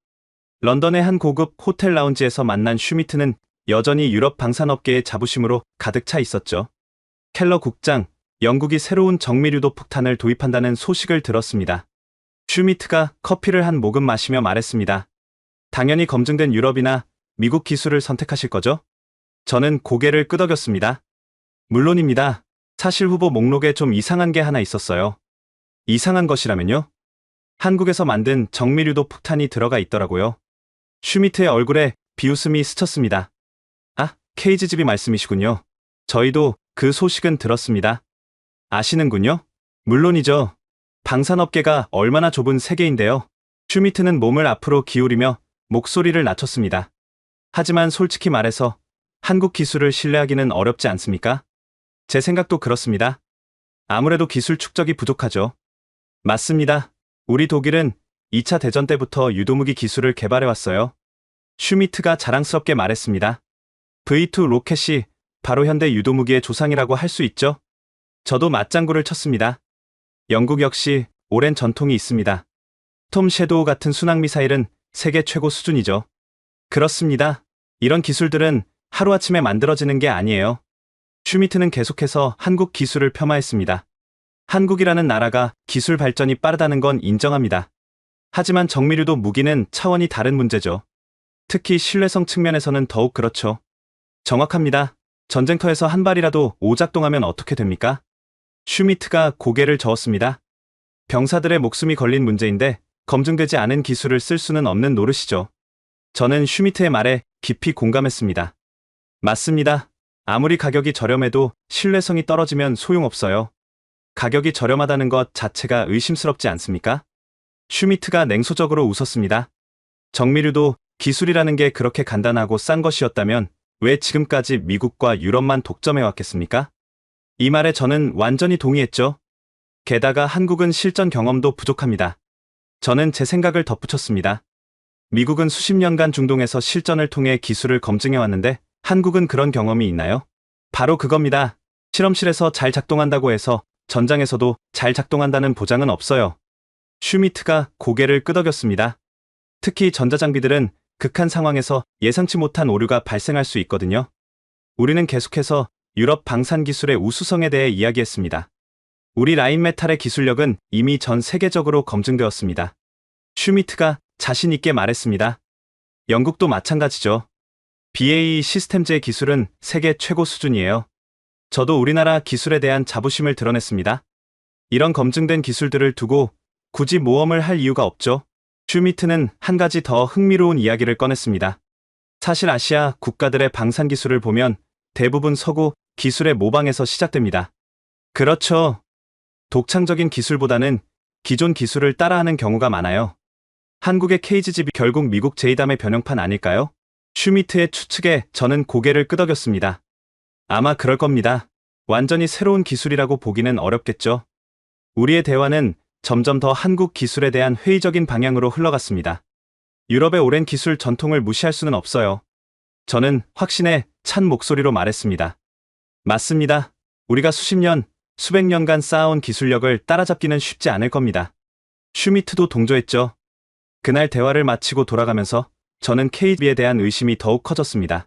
런던의 한 고급 호텔 라운지에서 만난 슈미트는 여전히 유럽 방산업계의 자부심으로 가득 차 있었죠. 켈러 국장, 영국이 새로운 정밀유도 폭탄을 도입한다는 소식을 들었습니다. 슈미트가 커피를 한 모금 마시며 말했습니다. 당연히 검증된 유럽이나 미국 기술을 선택하실 거죠? 저는 고개를 끄덕였습니다. 물론입니다. 사실 후보 목록에 좀 이상한 게 하나 있었어요. 이상한 것이라면요? 한국에서 만든 정밀유도 폭탄이 들어가 있더라고요. 슈미트의 얼굴에 비웃음이 스쳤습니다. 아, KGB 말씀이시군요. 저희도 그 소식은 들었습니다. 아시는군요? 물론이죠. 방산업계가 얼마나 좁은 세계인데요. 슈미트는 몸을 앞으로 기울이며 목소리를 낮췄습니다. 하지만 솔직히 말해서 한국 기술을 신뢰하기는 어렵지 않습니까? 제 생각도 그렇습니다. 아무래도 기술 축적이 부족하죠. 맞습니다. 우리 독일은 2차 대전 때부터 유도무기 기술을 개발해왔어요. 슈미트가 자랑스럽게 말했습니다. V2 로켓이 바로 현대 유도무기의 조상이라고 할 수 있죠. 저도 맞장구를 쳤습니다. 영국 역시 오랜 전통이 있습니다. 톰 섀도우 같은 순항미사일은 세계 최고 수준이죠. 그렇습니다. 이런 기술들은 하루아침에 만들어지는 게 아니에요. 슈미트는 계속해서 한국 기술을 폄하했습니다. 한국이라는 나라가 기술 발전이 빠르다는 건 인정합니다. 하지만 정밀유도 무기는 차원이 다른 문제죠. 특히 신뢰성 측면에서는 더욱 그렇죠. 정확합니다. 전쟁터에서 한 발이라도 오작동하면 어떻게 됩니까? 슈미트가 고개를 저었습니다. 병사들의 목숨이 걸린 문제인데 검증되지 않은 기술을 쓸 수는 없는 노릇이죠. 저는 슈미트의 말에 깊이 공감했습니다. 맞습니다. 아무리 가격이 저렴해도 신뢰성이 떨어지면 소용없어요. 가격이 저렴하다는 것 자체가 의심스럽지 않습니까? 슈미트가 냉소적으로 웃었습니다. 정밀유도 기술이라는 게 그렇게 간단하고 싼 것이었다면 왜 지금까지 미국과 유럽만 독점해왔겠습니까? 이 말에 저는 완전히 동의했죠. 게다가 한국은 실전 경험도 부족합니다. 저는 제 생각을 덧붙였습니다. 미국은 수십 년간 중동에서 실전을 통해 기술을 검증해왔는데 한국은 그런 경험이 있나요? 바로 그겁니다. 실험실에서 잘 작동한다고 해서 전장에서도 잘 작동한다는 보장은 없어요. 슈미트가 고개를 끄덕였습니다. 특히 전자장비들은 극한 상황에서 예상치 못한 오류가 발생할 수 있거든요. 우리는 계속해서 유럽 방산 기술의 우수성에 대해 이야기했습니다. 우리 라인메탈의 기술력은 이미 전 세계적으로 검증되었습니다. 슈미트가 자신 있게 말했습니다. 영국도 마찬가지죠. BAE 시스템즈의 기술은 세계 최고 수준이에요. 저도 우리나라 기술에 대한 자부심을 드러냈습니다. 이런 검증된 기술들을 두고 굳이 모험을 할 이유가 없죠. 슈미트는 한 가지 더 흥미로운 이야기를 꺼냈습니다. 사실 아시아 국가들의 방산 기술을 보면 대부분 서구 기술의 모방에서 시작됩니다. 그렇죠. 독창적인 기술보다는 기존 기술을 따라하는 경우가 많아요. 한국의 KGGB 결국 미국 제이담의 변형판 아닐까요? 슈미트의 추측에 저는 고개를 끄덕였습니다. 아마 그럴 겁니다. 완전히 새로운 기술이라고 보기는 어렵겠죠. 우리의 대화는 점점 더 한국 기술에 대한 회의적인 방향으로 흘러갔습니다. 유럽의 오랜 기술 전통을 무시할 수는 없어요. 저는 확신에 찬 목소리로 말했습니다. 맞습니다. 우리가 수십 년, 수백 년간 쌓아온 기술력을 따라잡기는 쉽지 않을 겁니다. 슈미트도 동조했죠. 그날 대화를 마치고 돌아가면서 저는 KGB에 대한 의심이 더욱 커졌습니다.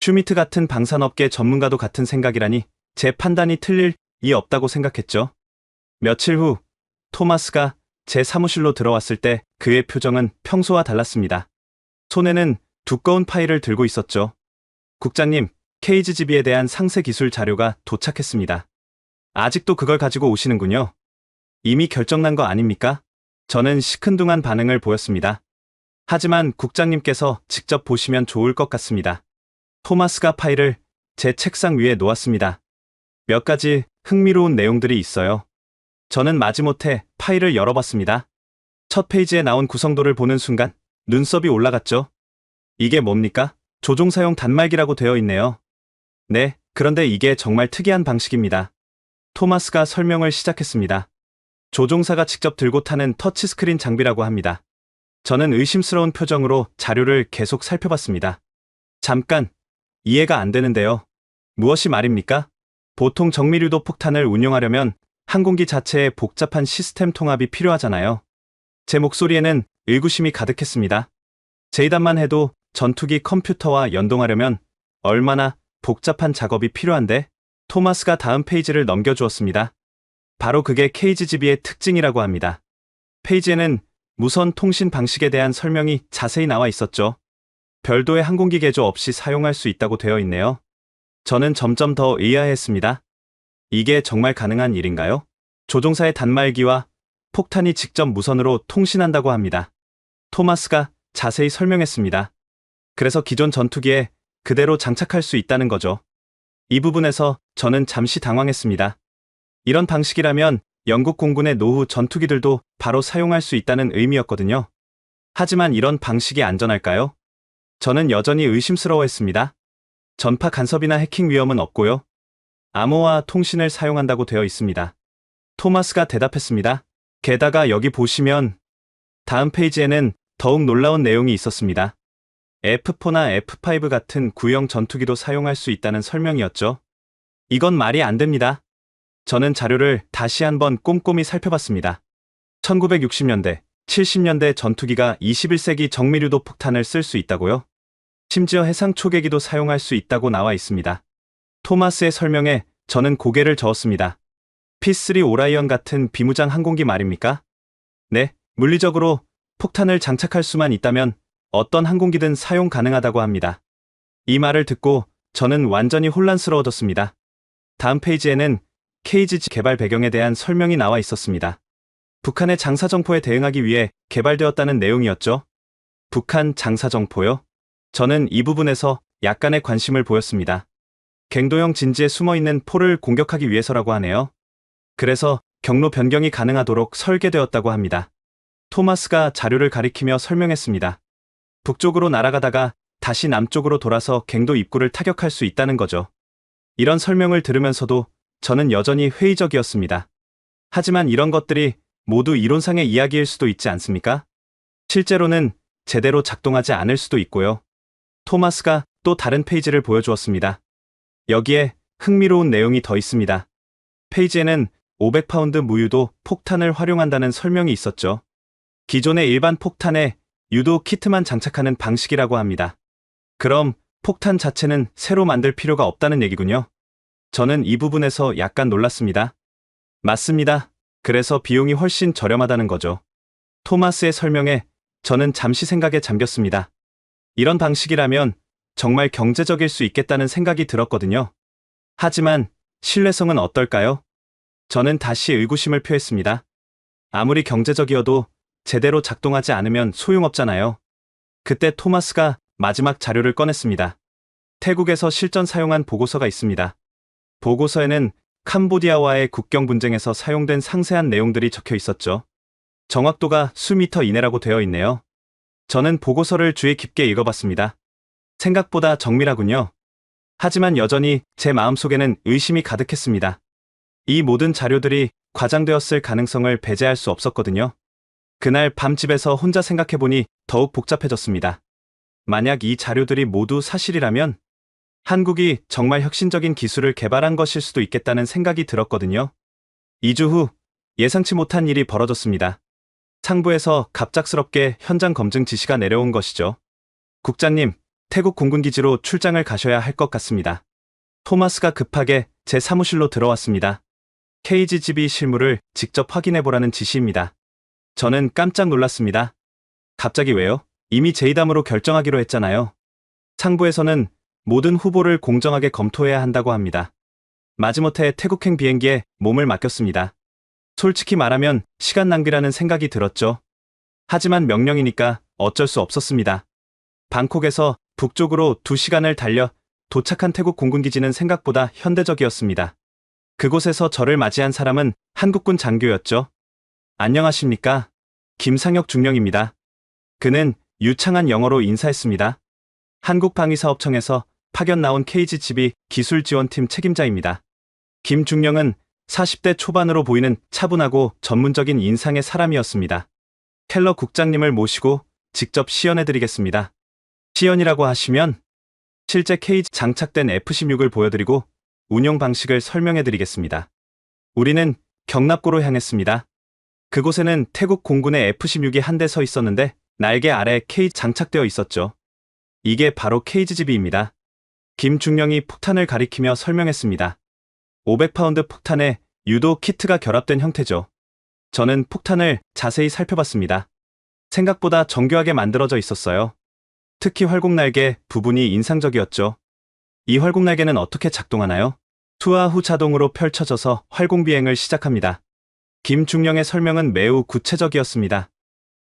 슈미트 같은 방산업계 전문가도 같은 생각이라니 제 판단이 틀릴 리 없다고 생각했죠. 며칠 후 토마스가 제 사무실로 들어왔을 때 그의 표정은 평소와 달랐습니다. 손에는 두꺼운 파일을 들고 있었죠. 국장님, KGGB에 대한 상세 기술 자료가 도착했습니다. 아직도 그걸 가지고 오시는군요. 이미 결정난 거 아닙니까? 저는 시큰둥한 반응을 보였습니다. 하지만 국장님께서 직접 보시면 좋을 것 같습니다. 토마스가 파일을 제 책상 위에 놓았습니다. 몇 가지 흥미로운 내용들이 있어요. 저는 마지못해 파일을 열어봤습니다. 첫 페이지에 나온 구성도를 보는 순간 눈썹이 올라갔죠. 이게 뭡니까? 조종사용 단말기라고 되어 있네요. 네, 그런데 이게 정말 특이한 방식입니다. 토마스가 설명을 시작했습니다. 조종사가 직접 들고 타는 터치스크린 장비라고 합니다. 저는 의심스러운 표정으로 자료를 계속 살펴봤습니다. 잠깐, 이해가 안 되는데요. 무엇이 말입니까? 보통 정밀유도 폭탄을 운용하려면 항공기 자체에 복잡한 시스템 통합이 필요하잖아요. 제 목소리에는 의구심이 가득했습니다. 제이담만 해도 전투기 컴퓨터와 연동하려면 얼마나 복잡한 작업이 필요한데? 토마스가 다음 페이지를 넘겨주었습니다. 바로 그게 KGGB의 특징이라고 합니다. 페이지에는 무선 통신 방식에 대한 설명이 자세히 나와 있었죠. 별도의 항공기 개조 없이 사용할 수 있다고 되어 있네요. 저는 점점 더 의아해했습니다. 이게 정말 가능한 일인가요? 조종사의 단말기와 폭탄이 직접 무선으로 통신한다고 합니다. 토마스가 자세히 설명했습니다. 그래서 기존 전투기에 그대로 장착할 수 있다는 거죠. 이 부분에서 저는 잠시 당황했습니다. 이런 방식이라면 영국 공군의 노후 전투기들도 바로 사용할 수 있다는 의미였거든요. 하지만 이런 방식이 안전할까요? 저는 여전히 의심스러워했습니다. 전파 간섭이나 해킹 위험은 없고요. 암호화 통신을 사용한다고 되어 있습니다. 토마스가 대답했습니다. 게다가 여기 보시면 다음 페이지에는 더욱 놀라운 내용이 있었습니다. F4나 F5 같은 구형 전투기도 사용할 수 있다는 설명이었죠. 이건 말이 안 됩니다. 저는 자료를 다시 한번 꼼꼼히 살펴봤습니다. 1960년대, 70년대 전투기가 21세기 정밀유도 폭탄을 쓸 수 있다고요? 심지어 해상 초계기도 사용할 수 있다고 나와 있습니다. 토마스의 설명에 저는 고개를 저었습니다. P3 오라이언 같은 비무장 항공기 말입니까? 네, 물리적으로 폭탄을 장착할 수만 있다면 어떤 항공기든 사용 가능하다고 합니다. 이 말을 듣고 저는 완전히 혼란스러워졌습니다. 다음 페이지에는 KGG 개발 배경에 대한 설명이 나와 있었습니다. 북한의 장사정포에 대응하기 위해 개발되었다는 내용이었죠. 북한 장사정포요? 저는 이 부분에서 약간의 관심을 보였습니다. 갱도형 진지에 숨어있는 포를 공격하기 위해서라고 하네요. 그래서 경로 변경이 가능하도록 설계되었다고 합니다. 토마스가 자료를 가리키며 설명했습니다. 북쪽으로 날아가다가 다시 남쪽으로 돌아서 갱도 입구를 타격할 수 있다는 거죠. 이런 설명을 들으면서도 저는 여전히 회의적이었습니다. 하지만 이런 것들이 모두 이론상의 이야기일 수도 있지 않습니까? 실제로는 제대로 작동하지 않을 수도 있고요. 토마스가 또 다른 페이지를 보여주었습니다. 여기에 흥미로운 내용이 더 있습니다. 페이지에는 500파운드 무유도 폭탄을 활용한다는 설명이 있었죠. 기존의 일반 폭탄에 유도 키트만 장착하는 방식이라고 합니다. 그럼 폭탄 자체는 새로 만들 필요가 없다는 얘기군요. 저는 이 부분에서 약간 놀랐습니다. 맞습니다. 그래서 비용이 훨씬 저렴하다는 거죠. 토마스의 설명에 저는 잠시 생각에 잠겼습니다. 이런 방식이라면 정말 경제적일 수 있겠다는 생각이 들었거든요. 하지만 신뢰성은 어떨까요? 저는 다시 의구심을 표했습니다. 아무리 경제적이어도 제대로 작동하지 않으면 소용없잖아요. 그때 토마스가 마지막 자료를 꺼냈습니다. 태국에서 실전 사용한 보고서가 있습니다. 보고서에는 캄보디아와의 국경 분쟁에서 사용된 상세한 내용들이 적혀 있었죠. 정확도가 수미터 이내라고 되어 있네요. 저는 보고서를 주의 깊게 읽어봤습니다. 생각보다 정밀하군요. 하지만 여전히 제 마음속에는 의심이 가득했습니다. 이 모든 자료들이 과장되었을 가능성을 배제할 수 없었거든요. 그날 밤 집에서 혼자 생각해보니 더욱 복잡해졌습니다. 만약 이 자료들이 모두 사실이라면 한국이 정말 혁신적인 기술을 개발한 것일 수도 있겠다는 생각이 들었거든요. 2주 후 예상치 못한 일이 벌어졌습니다. 상부에서 갑작스럽게 현장 검증 지시가 내려온 것이죠. 국장님, 태국 공군기지로 출장을 가셔야 할 것 같습니다. 토마스가 급하게 제 사무실로 들어왔습니다. KGGB 실물을 직접 확인해보라는 지시입니다. 저는 깜짝 놀랐습니다. 갑자기 왜요? 이미 제2담으로 결정하기로 했잖아요. 상부에서는 모든 후보를 공정하게 검토해야 한다고 합니다. 마지못해 태국행 비행기에 몸을 맡겼습니다. 솔직히 말하면 시간 낭비라는 생각이 들었죠. 하지만 명령이니까 어쩔 수 없었습니다. 방콕에서 북쪽으로 2시간을 달려 도착한 태국 공군기지는 생각보다 현대적이었습니다. 그곳에서 저를 맞이한 사람은 한국군 장교였죠. 안녕하십니까? 김상혁 중령입니다. 그는 유창한 영어로 인사했습니다. 한국방위사업청에서 파견 나온 KGGB 기술지원팀 책임자입니다. 김 중령은 40대 초반으로 보이는 차분하고 전문적인 인상의 사람이었습니다. 켈러 국장님을 모시고 직접 시연해드리겠습니다. 시연이라고 하시면 실제 KG 장착된 F-16을 보여드리고 운용 방식을 설명해드리겠습니다. 우리는 경납고로 향했습니다. 그곳에는 태국 공군의 F-16이 한 대 서 있었는데 날개 아래 K 장착되어 있었죠. 이게 바로 KGGB입니다. 김 중령이 폭탄을 가리키며 설명했습니다. 500파운드 폭탄에 유도 키트가 결합된 형태죠. 저는 폭탄을 자세히 살펴봤습니다. 생각보다 정교하게 만들어져 있었어요. 특히 활공날개 부분이 인상적이었죠. 이 활공날개는 어떻게 작동하나요? 투하 후 자동으로 펼쳐져서 활공비행을 시작합니다. 김 중령의 설명은 매우 구체적이었습니다.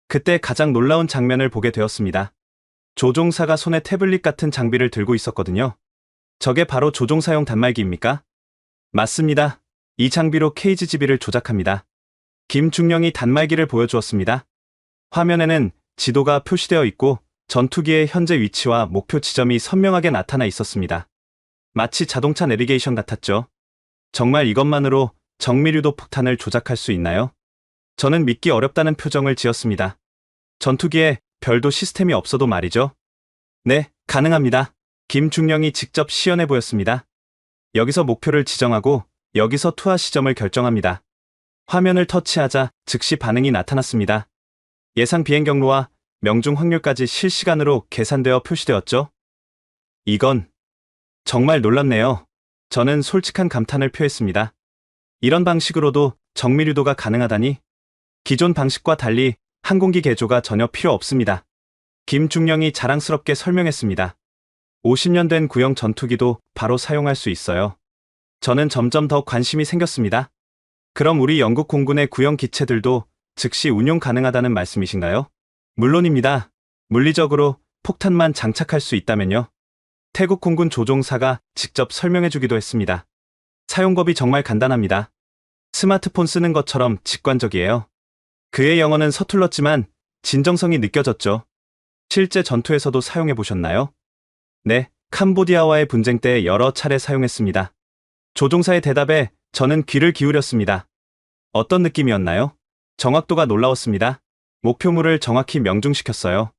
그때 가장 놀라운 장면을 보게 되었습니다. 조종사가 손에 태블릿 같은 장비를 들고 있었거든요. 저게 바로 조종사용 단말기입니까? 맞습니다. 이 장비로 KGGB를 조작합니다. 김 중령이 단말기를 보여주었습니다. 화면에는 지도가 표시되어 있고 전투기의 현재 위치와 목표 지점이 선명하게 나타나 있었습니다. 마치 자동차 내비게이션 같았죠. 정말 이것만으로 정밀유도 폭탄을 조작할 수 있나요? 저는 믿기 어렵다는 표정을 지었습니다. 전투기에 별도 시스템이 없어도 말이죠. 네, 가능합니다. 김중령이 직접 시연해 보였습니다. 여기서 목표를 지정하고 여기서 투하 시점을 결정합니다. 화면을 터치하자 즉시 반응이 나타났습니다. 예상 비행 경로와 명중 확률까지 실시간으로 계산되어 표시되었죠. 이건 정말 놀랍네요. 저는 솔직한 감탄을 표했습니다. 이런 방식으로도 정밀유도가 가능하다니. 기존 방식과 달리 항공기 개조가 전혀 필요 없습니다. 김중령이 자랑스럽게 설명했습니다. 50년 된 구형 전투기도 바로 사용할 수 있어요. 저는 점점 더 관심이 생겼습니다. 그럼 우리 영국 공군의 구형 기체들도 즉시 운용 가능하다는 말씀이신가요? 물론입니다. 물리적으로 폭탄만 장착할 수 있다면요. 태국 공군 조종사가 직접 설명해주기도 했습니다. 사용법이 정말 간단합니다. 스마트폰 쓰는 것처럼 직관적이에요. 그의 영어는 서툴렀지만 진정성이 느껴졌죠. 실제 전투에서도 사용해보셨나요? 네, 캄보디아와의 분쟁 때 여러 차례 사용했습니다. 조종사의 대답에 저는 귀를 기울였습니다. 어떤 느낌이었나요? 정확도가 놀라웠습니다. 목표물을 정확히 명중시켰어요.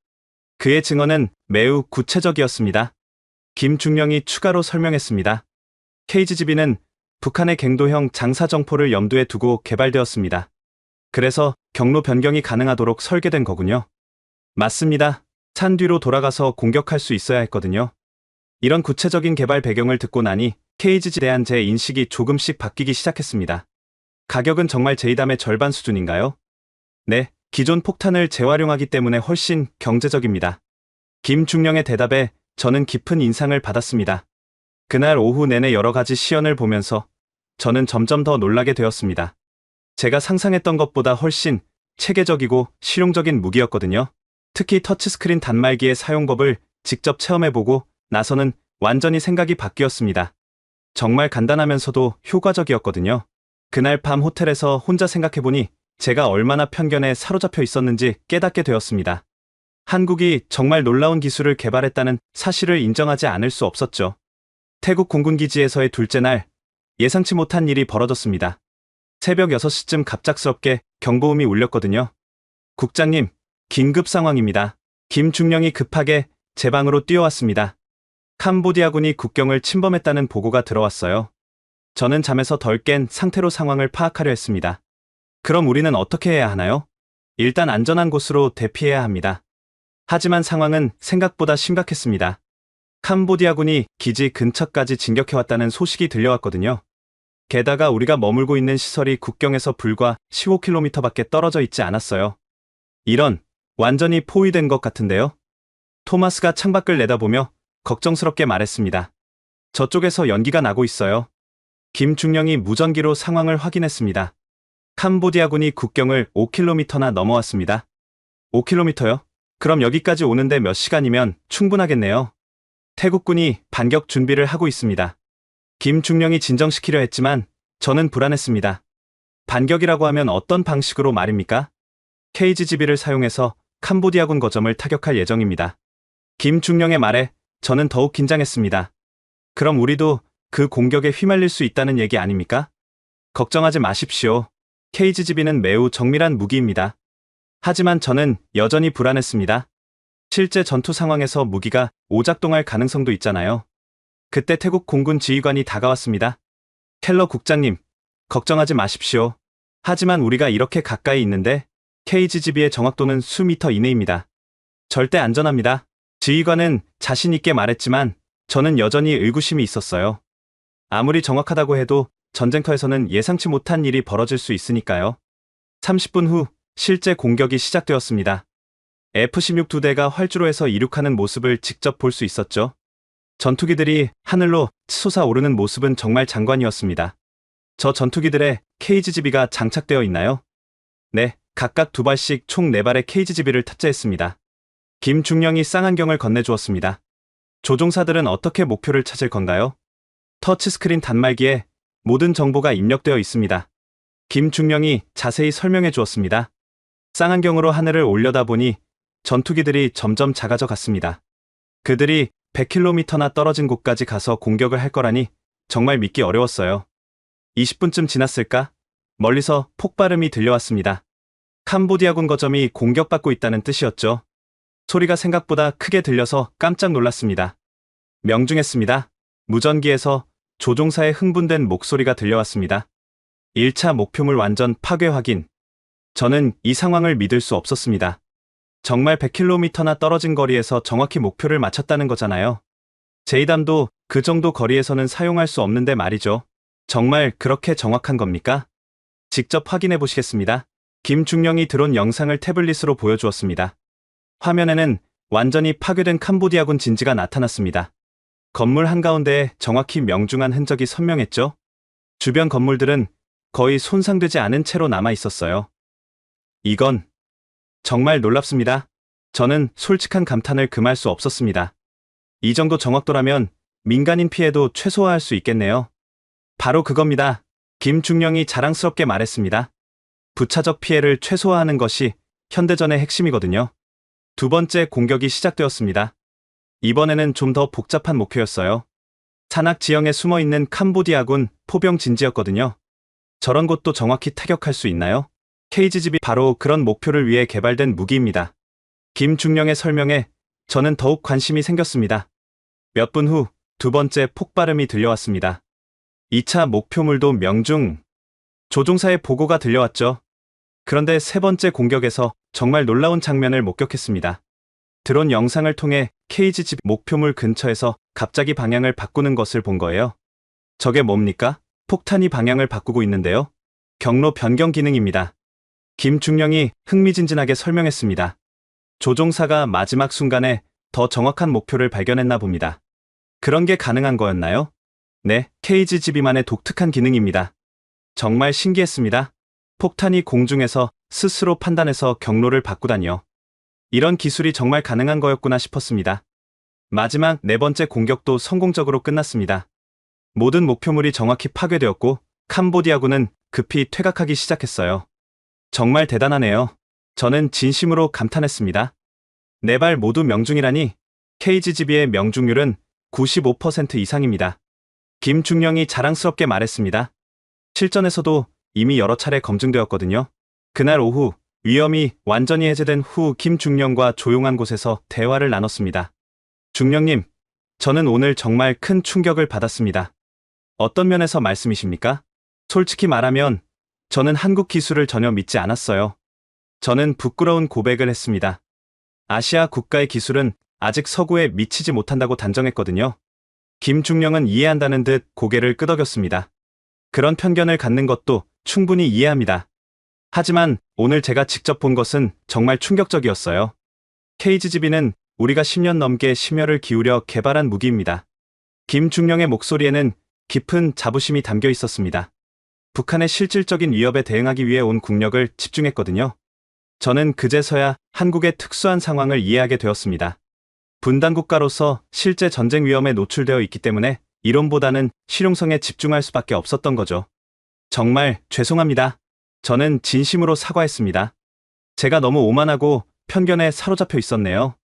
그의 증언은 매우 구체적이었습니다. 김중령이 추가로 설명했습니다. KGB는 북한의 갱도형 장사정포를 염두에 두고 개발되었습니다. 그래서 경로 변경이 가능하도록 설계된 거군요. 맞습니다. 산 뒤로 돌아가서 공격할 수 있어야 했거든요. 이런 구체적인 개발 배경을 듣고 나니 KGB에 대한 제 인식이 조금씩 바뀌기 시작했습니다. 가격은 정말 제이담의 절반 수준인가요? 네, 기존 폭탄을 재활용하기 때문에 훨씬 경제적입니다. 김중령의 대답에 저는 깊은 인상을 받았습니다. 그날 오후 내내 여러 가지 시연을 보면서 저는 점점 더 놀라게 되었습니다. 제가 상상했던 것보다 훨씬 체계적이고 실용적인 무기였거든요. 특히 터치스크린 단말기의 사용법을 직접 체험해보고 나서는 완전히 생각이 바뀌었습니다. 정말 간단하면서도 효과적이었거든요. 그날 밤 호텔에서 혼자 생각해보니 제가 얼마나 편견에 사로잡혀 있었는지 깨닫게 되었습니다. 한국이 정말 놀라운 기술을 개발했다는 사실을 인정하지 않을 수 없었죠. 태국 공군기지에서의 둘째 날, 예상치 못한 일이 벌어졌습니다. 새벽 6시쯤 갑작스럽게 경보음이 울렸거든요. 국장님, 긴급 상황입니다. 김중령이 급하게 제 방으로 뛰어왔습니다. 캄보디아군이 국경을 침범했다는 보고가 들어왔어요. 저는 잠에서 덜 깬 상태로 상황을 파악하려 했습니다. 그럼 우리는 어떻게 해야 하나요? 일단 안전한 곳으로 대피해야 합니다. 하지만 상황은 생각보다 심각했습니다. 캄보디아군이 기지 근처까지 진격해왔다는 소식이 들려왔거든요. 게다가 우리가 머물고 있는 시설이 국경에서 불과 15km밖에 떨어져 있지 않았어요. 이런, 완전히 포위된 것 같은데요? 토마스가 창밖을 내다보며 걱정스럽게 말했습니다. 저쪽에서 연기가 나고 있어요. 김중령이 무전기로 상황을 확인했습니다. 캄보디아군이 국경을 5km나 넘어왔습니다. 5km요? 그럼 여기까지 오는데 몇 시간이면 충분하겠네요. 태국군이 반격 준비를 하고 있습니다. 김중령이 진정시키려 했지만 저는 불안했습니다. 반격이라고 하면 어떤 방식으로 말입니까? KGB를 사용해서 캄보디아군 거점을 타격할 예정입니다. 김중령의 말에 저는 더욱 긴장했습니다. 그럼 우리도 그 공격에 휘말릴 수 있다는 얘기 아닙니까? 걱정하지 마십시오. KGB는 매우 정밀한 무기입니다. 하지만 저는 여전히 불안했습니다. 실제 전투 상황에서 무기가 오작동할 가능성도 있잖아요. 그때 태국 공군 지휘관이 다가왔습니다. 켈러 국장님, 걱정하지 마십시오. 하지만 우리가 이렇게 가까이 있는데 KGB의 정확도는 수미터 이내입니다. 절대 안전합니다. 지휘관은 자신 있게 말했지만 저는 여전히 의구심이 있었어요. 아무리 정확하다고 해도 전쟁터에서는 예상치 못한 일이 벌어질 수 있으니까요. 30분 후 실제 공격이 시작되었습니다. F-16 두 대가 활주로에서 이륙하는 모습을 직접 볼 수 있었죠. 전투기들이 하늘로 치솟아오르는 모습은 정말 장관이었습니다. 저 전투기들에 KGB가 장착되어 있나요? 네, 각각 2발씩 총 4발의 KGB를 탑재했습니다. 김중령이 쌍안경을 건네주었습니다. 조종사들은 어떻게 목표를 찾을 건가요? 터치스크린 단말기에 모든 정보가 입력되어 있습니다. 김중령이 자세히 설명해 주었습니다. 쌍안경으로 하늘을 올려다보니 전투기들이 점점 작아져 갔습니다. 그들이 100km나 떨어진 곳까지 가서 공격을 할 거라니 정말 믿기 어려웠어요. 20분쯤 지났을까? 멀리서 폭발음이 들려왔습니다. 캄보디아군 거점이 공격받고 있다는 뜻이었죠. 소리가 생각보다 크게 들려서 깜짝 놀랐습니다. 명중했습니다. 무전기에서 조종사의 흥분된 목소리가 들려왔습니다. 1차 목표물 완전 파괴 확인. 저는 이 상황을 믿을 수 없었습니다. 정말 100km나 떨어진 거리에서 정확히 목표를 맞췄다는 거잖아요. 제이담도 그 정도 거리에서는 사용할 수 없는데 말이죠. 정말 그렇게 정확한 겁니까? 직접 확인해 보시겠습니다. 김중령이 드론 영상을 태블릿으로 보여주었습니다. 화면에는 완전히 파괴된 캄보디아군 진지가 나타났습니다. 건물 한가운데에 정확히 명중한 흔적이 선명했죠. 주변 건물들은 거의 손상되지 않은 채로 남아 있었어요. 이건 정말 놀랍습니다. 저는 솔직한 감탄을 금할 수 없었습니다. 이 정도 정확도라면 민간인 피해도 최소화할 수 있겠네요. 바로 그겁니다. 김중령이 자랑스럽게 말했습니다. 부차적 피해를 최소화하는 것이 현대전의 핵심이거든요. 두 번째 공격이 시작되었습니다. 이번에는 좀 더 복잡한 목표였어요. 산악 지형에 숨어있는 캄보디아군 포병 진지였거든요. 저런 곳도 정확히 타격할 수 있나요? KG집이 바로 그런 목표를 위해 개발된 무기입니다. 김중령의 설명에 저는 더욱 관심이 생겼습니다. 몇 분 후 두 번째 폭발음이 들려왔습니다. 2차 목표물도 명중. 조종사의 보고가 들려왔죠. 그런데 세 번째 공격에서 정말 놀라운 장면을 목격했습니다. 드론 영상을 통해 KG집 목표물 근처에서 갑자기 방향을 바꾸는 것을 본 거예요. 저게 뭡니까? 폭탄이 방향을 바꾸고 있는데요. 경로 변경 기능입니다. 김중령이 흥미진진하게 설명했습니다. 조종사가 마지막 순간에 더 정확한 목표를 발견했나 봅니다. 그런 게 가능한 거였나요? 네, KGGB만의 독특한 기능입니다. 정말 신기했습니다. 폭탄이 공중에서 스스로 판단해서 경로를 바꾸다니요. 이런 기술이 정말 가능한 거였구나 싶었습니다. 마지막 네 번째 공격도 성공적으로 끝났습니다. 모든 목표물이 정확히 파괴되었고 캄보디아군은 급히 퇴각하기 시작했어요. 정말 대단하네요. 저는 진심으로 감탄했습니다. 네 발 모두 명중이라니. KGGB의 명중률은 95% 이상입니다. 김중령이 자랑스럽게 말했습니다. 실전에서도 이미 여러 차례 검증되었거든요. 그날 오후 위험이 완전히 해제된 후 김중령과 조용한 곳에서 대화를 나눴습니다. 중령님, 저는 오늘 정말 큰 충격을 받았습니다. 어떤 면에서 말씀이십니까? 솔직히 말하면 저는 한국 기술을 전혀 믿지 않았어요. 저는 부끄러운 고백을 했습니다. 아시아 국가의 기술은 아직 서구에 미치지 못한다고 단정했거든요. 김중령은 이해한다는 듯 고개를 끄덕였습니다. 그런 편견을 갖는 것도 충분히 이해합니다. 하지만 오늘 제가 직접 본 것은 정말 충격적이었어요. KGGB는 우리가 10년 넘게 심혈을 기울여 개발한 무기입니다. 김중령의 목소리에는 깊은 자부심이 담겨 있었습니다. 북한의 실질적인 위협에 대응하기 위해 온 국력을 집중했거든요. 저는 그제서야 한국의 특수한 상황을 이해하게 되었습니다. 분단 국가로서 실제 전쟁 위험에 노출되어 있기 때문에 이론보다는 실용성에 집중할 수밖에 없었던 거죠. 정말 죄송합니다. 저는 진심으로 사과했습니다. 제가 너무 오만하고 편견에 사로잡혀 있었네요.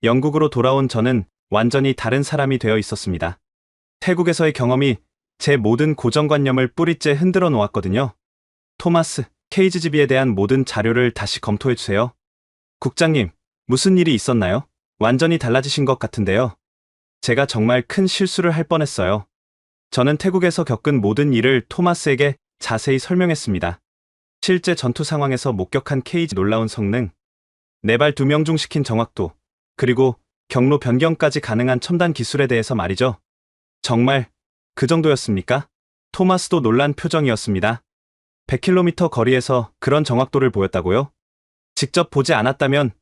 영국으로 돌아온 저는 완전히 다른 사람이 되어 있었습니다. 태국에서의 경험이 제 모든 고정관념을 뿌리째 흔들어 놓았거든요. 토마스, KGGB에 대한 모든 자료를 다시 검토해주세요. 국장님, 무슨 일이 있었나요? 완전히 달라지신 것 같은데요. 제가 정말 큰 실수를 할 뻔했어요. 저는 태국에서 겪은 모든 일을 토마스에게 자세히 설명했습니다. 실제 전투 상황에서 목격한 KG 놀라운 성능, 네발 2명중시킨 정확도, 그리고 경로 변경까지 가능한 첨단 기술에 대해서 말이죠. 정말 그 정도였습니까? 토마스도 놀란 표정이었습니다. 100km 거리에서 그런 정확도를 보였다고요? 직접 보지 않았다면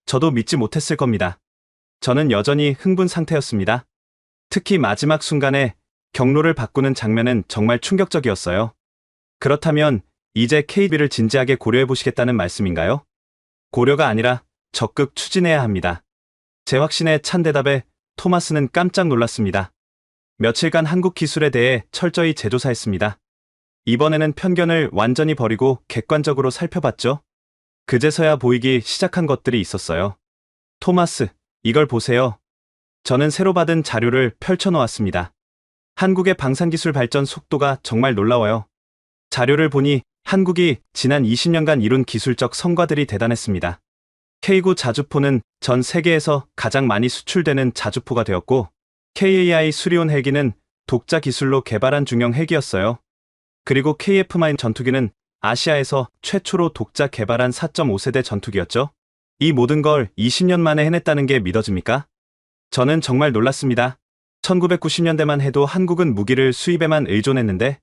저도 믿지 못했을 겁니다. 저는 여전히 흥분 상태였습니다. 특히 마지막 순간에 경로를 바꾸는 장면은 정말 충격적이었어요. 그렇다면 이제 KGB를 진지하게 고려해 보시겠다는 말씀인가요? 고려가 아니라 적극 추진해야 합니다. 제 확신에 찬 대답에 토마스는 깜짝 놀랐습니다. 며칠간 한국 기술에 대해 철저히 재조사했습니다. 이번에는 편견을 완전히 버리고 객관적으로 살펴봤죠. 그제서야 보이기 시작한 것들이 있었어요. 토마스, 이걸 보세요. 저는 새로 받은 자료를 펼쳐놓았습니다. 한국의 방산기술 발전 속도가 정말 놀라워요. 자료를 보니 한국이 지난 20년간 이룬 기술적 성과들이 대단했습니다. K9 자주포는 전 세계에서 가장 많이 수출되는 자주포가 되었고, KAI 수리온 헬기는 독자 기술로 개발한 중형 헬기였어요. 그리고 KF-9 전투기는 아시아에서 최초로 독자 개발한 4.5세대 전투기였죠. 이 모든 걸 20년 만에 해냈다는 게 믿어집니까? 저는 정말 놀랐습니다. 1990년대만 해도 한국은 무기를 수입에만 의존했는데,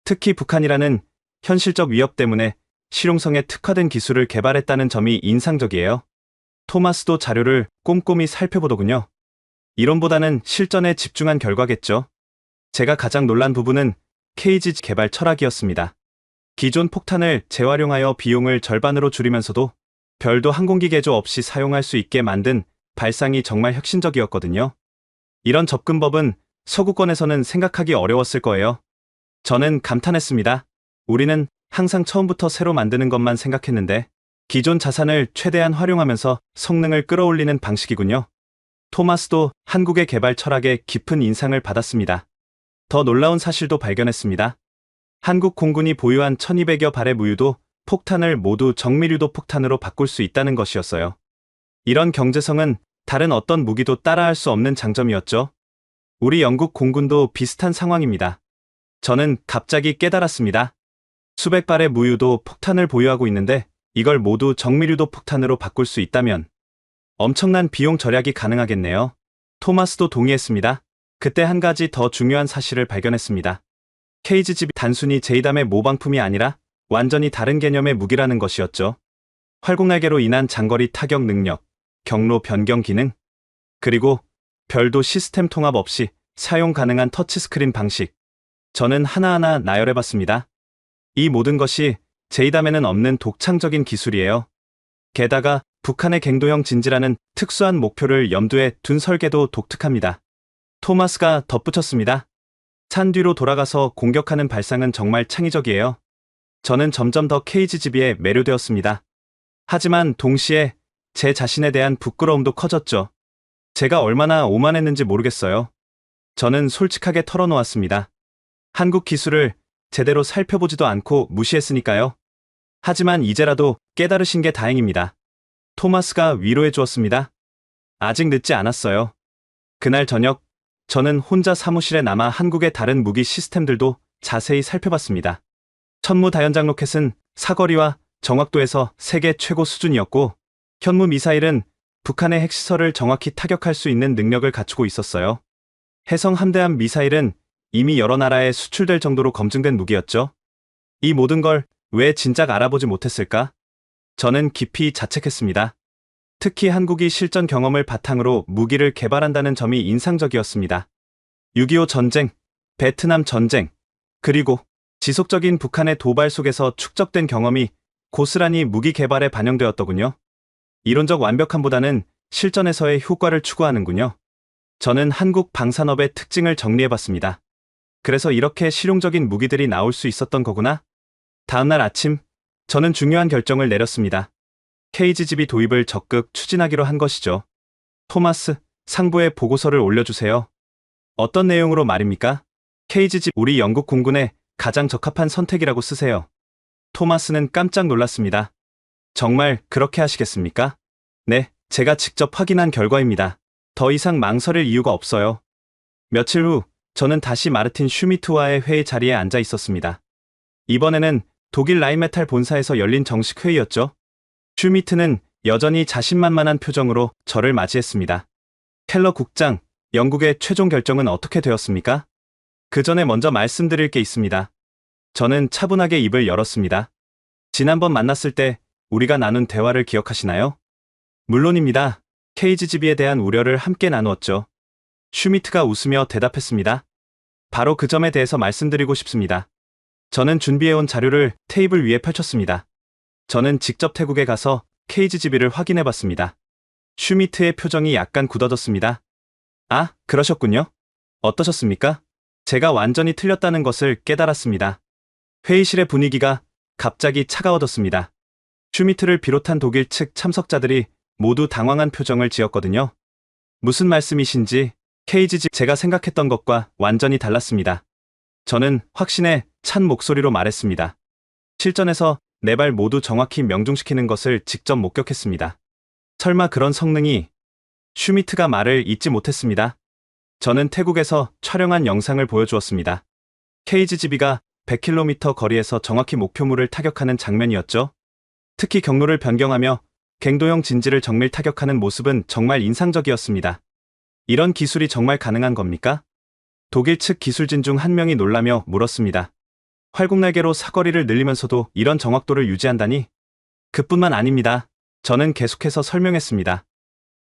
특히 북한이라는 현실적 위협 때문에 실용성에 특화된 기술을 개발했다는 점이 인상적이에요. 토마스도 자료를 꼼꼼히 살펴보더군요. 이론보다는 실전에 집중한 결과겠죠. 제가 가장 놀란 부분은 KG 개발 철학이었습니다. 기존 폭탄을 재활용하여 비용을 절반으로 줄이면서도 별도 항공기 개조 없이 사용할 수 있게 만든 발상이 정말 혁신적이었거든요. 이런 접근법은 서구권에서는 생각하기 어려웠을 거예요. 저는 감탄했습니다. 우리는 항상 처음부터 새로 만드는 것만 생각했는데 기존 자산을 최대한 활용하면서 성능을 끌어올리는 방식이군요. 토마스도 한국의 개발 철학에 깊은 인상을 받았습니다. 더 놀라운 사실도 발견했습니다. 한국 공군이 보유한 1200여 발의 무유도 폭탄을 모두 정밀유도 폭탄으로 바꿀 수 있다는 것이었어요. 이런 경제성은 다른 어떤 무기도 따라할 수 없는 장점이었죠. 우리 영국 공군도 비슷한 상황입니다. 저는 갑자기 깨달았습니다. 수백 발의 무유도 폭탄을 보유하고 있는데 이걸 모두 정밀유도 폭탄으로 바꿀 수 있다면 엄청난 비용 절약이 가능하겠네요. 토마스도 동의했습니다. 그때 한 가지 더 중요한 사실을 발견했습니다. KG집이 단순히 제이담의 모방품이 아니라 완전히 다른 개념의 무기라는 것이었죠. 활공날개로 인한 장거리 타격 능력, 경로 변경 기능, 그리고 별도 시스템 통합 없이 사용 가능한 터치스크린 방식. 저는 하나하나 나열해봤습니다. 이 모든 것이 제이담에는 없는 독창적인 기술이에요. 게다가 북한의 갱도형 진지라는 특수한 목표를 염두에 둔 설계도 독특합니다. 토마스가 덧붙였습니다. 산 뒤로 돌아가서 공격하는 발상은 정말 창의적이에요. 저는 점점 더 KGB에 매료되었습니다. 하지만 동시에 제 자신에 대한 부끄러움도 커졌죠. 제가 얼마나 오만했는지 모르겠어요. 저는 솔직하게 털어놓았습니다. 한국 기술을 제대로 살펴보지도 않고 무시했으니까요. 하지만 이제라도 깨달으신 게 다행입니다. 토마스가 위로해 주었습니다. 아직 늦지 않았어요. 그날 저녁, 저는 혼자 사무실에 남아 한국의 다른 무기 시스템들도 자세히 살펴봤습니다. 천무다연장 로켓은 사거리와 정확도에서 세계 최고 수준이었고, 현무 미사일은 북한의 핵시설을 정확히 타격할 수 있는 능력을 갖추고 있었어요. 해성 함대함 미사일은 이미 여러 나라에 수출될 정도로 검증된 무기였죠. 이 모든 걸 왜 진작 알아보지 못했을까? 저는 깊이 자책했습니다. 특히 한국이 실전 경험을 바탕으로 무기를 개발한다는 점이 인상적이었습니다. 6.25 전쟁, 베트남 전쟁, 그리고 지속적인 북한의 도발 속에서 축적된 경험이 고스란히 무기 개발에 반영되었더군요. 이론적 완벽함보다는 실전에서의 효과를 추구하는군요. 저는 한국 방산업의 특징을 정리해봤습니다. 그래서 이렇게 실용적인 무기들이 나올 수 있었던 거구나. 다음날 아침, 저는 중요한 결정을 내렸습니다. KGB 도입을 적극 추진하기로 한 것이죠. 토마스, 상부에 보고서를 올려주세요. 어떤 내용으로 말입니까? KGB 우리 영국 공군에 가장 적합한 선택이라고 쓰세요. 토마스는 깜짝 놀랐습니다. 정말 그렇게 하시겠습니까? 네, 제가 직접 확인한 결과입니다. 더 이상 망설일 이유가 없어요. 며칠 후, 저는 다시 마르틴 슈미트와의 회의 자리에 앉아 있었습니다. 이번에는 독일 라인메탈 본사에서 열린 정식 회의였죠. 슈미트는 여전히 자신만만한 표정으로 저를 맞이했습니다. 켈러 국장, 영국의 최종 결정은 어떻게 되었습니까? 그 전에 먼저 말씀드릴 게 있습니다. 저는 차분하게 입을 열었습니다. 지난번 만났을 때 우리가 나눈 대화를 기억하시나요? 물론입니다. KGB에 대한 우려를 함께 나누었죠. 슈미트가 웃으며 대답했습니다. 바로 그 점에 대해서 말씀드리고 싶습니다. 저는 준비해온 자료를 테이블 위에 펼쳤습니다. 저는 직접 태국에 가서 KGB를 확인해봤습니다. 슈미트의 표정이 약간 굳어졌습니다. 아, 그러셨군요. 어떠셨습니까? 제가 완전히 틀렸다는 것을 깨달았습니다. 회의실의 분위기가 갑자기 차가워졌습니다. 슈미트를 비롯한 독일 측 참석자들이 모두 당황한 표정을 지었거든요. 무슨 말씀이신지 KGB 제가 생각했던 것과 완전히 달랐습니다. 저는 확신에 찬 목소리로 말했습니다. 실전에서 4발 모두 정확히 명중시키는 것을 직접 목격했습니다. 설마 그런 성능이? 슈미트가 말을 잇지 못했습니다. 저는 태국에서 촬영한 영상을 보여주었습니다. KGGB가 100km 거리에서 정확히 목표물을 타격하는 장면이었죠. 특히 경로를 변경하며 갱도형 진지를 정밀 타격하는 모습은 정말 인상적이었습니다. 이런 기술이 정말 가능한 겁니까? 독일 측 기술진 중 한 명이 놀라며 물었습니다. 활공날개로 사거리를 늘리면서도 이런 정확도를 유지한다니? 그뿐만 아닙니다. 저는 계속해서 설명했습니다.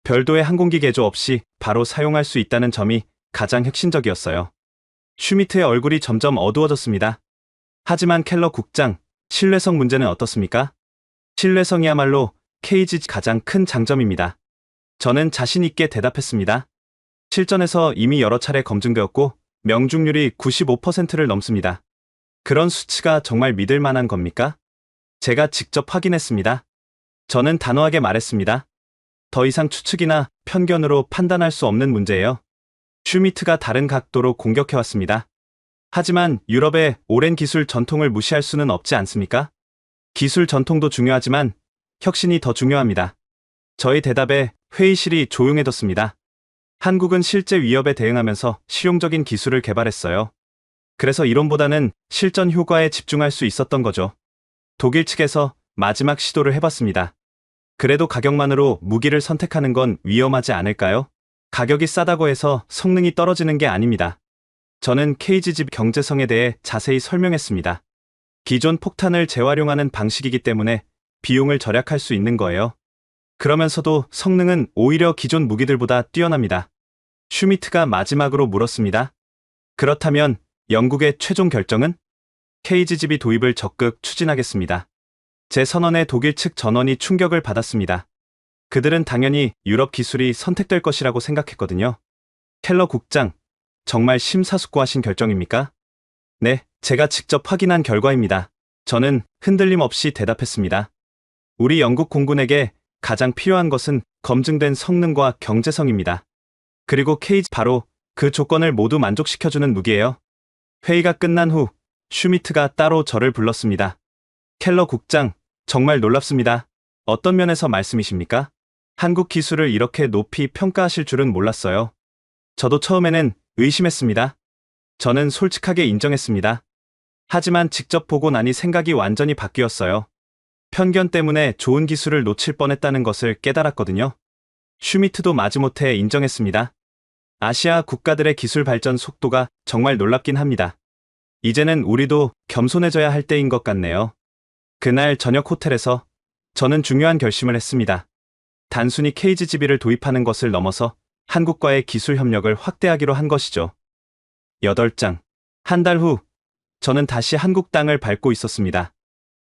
별도의 항공기 개조 없이 바로 사용할 수 있다는 점이 가장 혁신적이었어요. 슈미트의 얼굴이 점점 어두워졌습니다. 하지만 켈러 국장, 신뢰성 문제는 어떻습니까? 신뢰성이야말로 KG 가장 큰 장점입니다. 저는 자신 있게 대답했습니다. 실전에서 이미 여러 차례 검증되었고 명중률이 95%를 넘습니다. 그런 수치가 정말 믿을 만한 겁니까? 제가 직접 확인했습니다. 저는 단호하게 말했습니다. 더 이상 추측이나 편견으로 판단할 수 없는 문제예요. 슈미트가 다른 각도로 공격해왔습니다. 하지만 유럽의 오랜 기술 전통을 무시할 수는 없지 않습니까? 기술 전통도 중요하지만 혁신이 더 중요합니다. 저희 대답에 회의실이 조용해졌습니다. 한국은 실제 위협에 대응하면서 실용적인 기술을 개발했어요. 그래서 이론보다는 실전 효과에 집중할 수 있었던 거죠. 독일 측에서 마지막 시도를 해봤습니다. 그래도 가격만으로 무기를 선택하는 건 위험하지 않을까요? 가격이 싸다고 해서 성능이 떨어지는 게 아닙니다. 저는 KGG 경제성에 대해 자세히 설명했습니다. 기존 폭탄을 재활용하는 방식이기 때문에 비용을 절약할 수 있는 거예요. 그러면서도 성능은 오히려 기존 무기들보다 뛰어납니다. 슈미트가 마지막으로 물었습니다. 그렇다면 영국의 최종 결정은? KGGB 도입을 적극 추진하겠습니다. 제 선언에 독일 측 전원이 충격을 받았습니다. 그들은 당연히 유럽 기술이 선택될 것이라고 생각했거든요. 켈러 국장, 정말 심사숙고하신 결정입니까? 네, 제가 직접 확인한 결과입니다. 저는 흔들림 없이 대답했습니다. 우리 영국 공군에게 가장 필요한 것은 검증된 성능과 경제성입니다. 그리고 KG 바로 그 조건을 모두 만족시켜주는 무기예요. 회의가 끝난 후 슈미트가 따로 저를 불렀습니다. 켈러 국장, 정말 놀랍습니다. 어떤 면에서 말씀이십니까? 한국 기술을 이렇게 높이 평가하실 줄은 몰랐어요. 저도 처음에는 의심했습니다. 저는 솔직하게 인정했습니다. 하지만 직접 보고 나니 생각이 완전히 바뀌었어요. 편견 때문에 좋은 기술을 놓칠 뻔했다는 것을 깨달았거든요. 슈미트도 마지못해 인정했습니다. 아시아 국가들의 기술 발전 속도가 정말 놀랍긴 합니다. 이제는 우리도 겸손해져야 할 때인 것 같네요. 그날 저녁 호텔에서 저는 중요한 결심을 했습니다. 단순히 KGGB를 도입하는 것을 넘어서 한국과의 기술 협력을 확대하기로 한 것이죠. 8장. 한 달 후, 저는 다시 한국 땅을 밟고 있었습니다.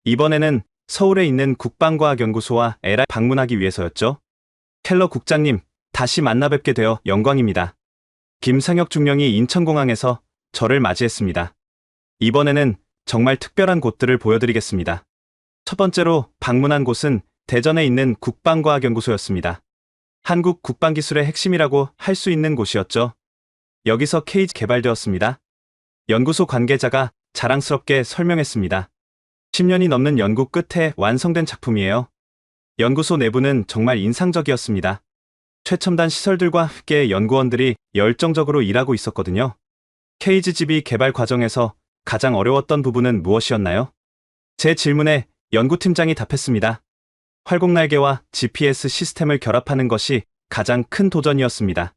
이번에는 서울에 있는 국방과학연구소와 LI 방문하기 위해서였죠. 켈러 국장님, 다시 만나 뵙게 되어 영광입니다. 김상혁 중령이 인천공항에서 저를 맞이했습니다. 이번에는 정말 특별한 곳들을 보여드리겠습니다. 첫 번째로 방문한 곳은 대전에 있는 국방과학연구소였습니다. 한국 국방기술의 핵심이라고 할 수 있는 곳이었죠. 여기서 KG 개발되었습니다. 연구소 관계자가 자랑스럽게 설명했습니다. 10년이 넘는 연구 끝에 완성된 작품이에요. 연구소 내부는 정말 인상적이었습니다. 최첨단 시설들과 함께 연구원들이 열정적으로 일하고 있었거든요. KGGB 개발 과정에서 가장 어려웠던 부분은 무엇이었나요? 제 질문에 연구팀장이 답했습니다. 활공날개와 GPS 시스템을 결합하는 것이 가장 큰 도전이었습니다.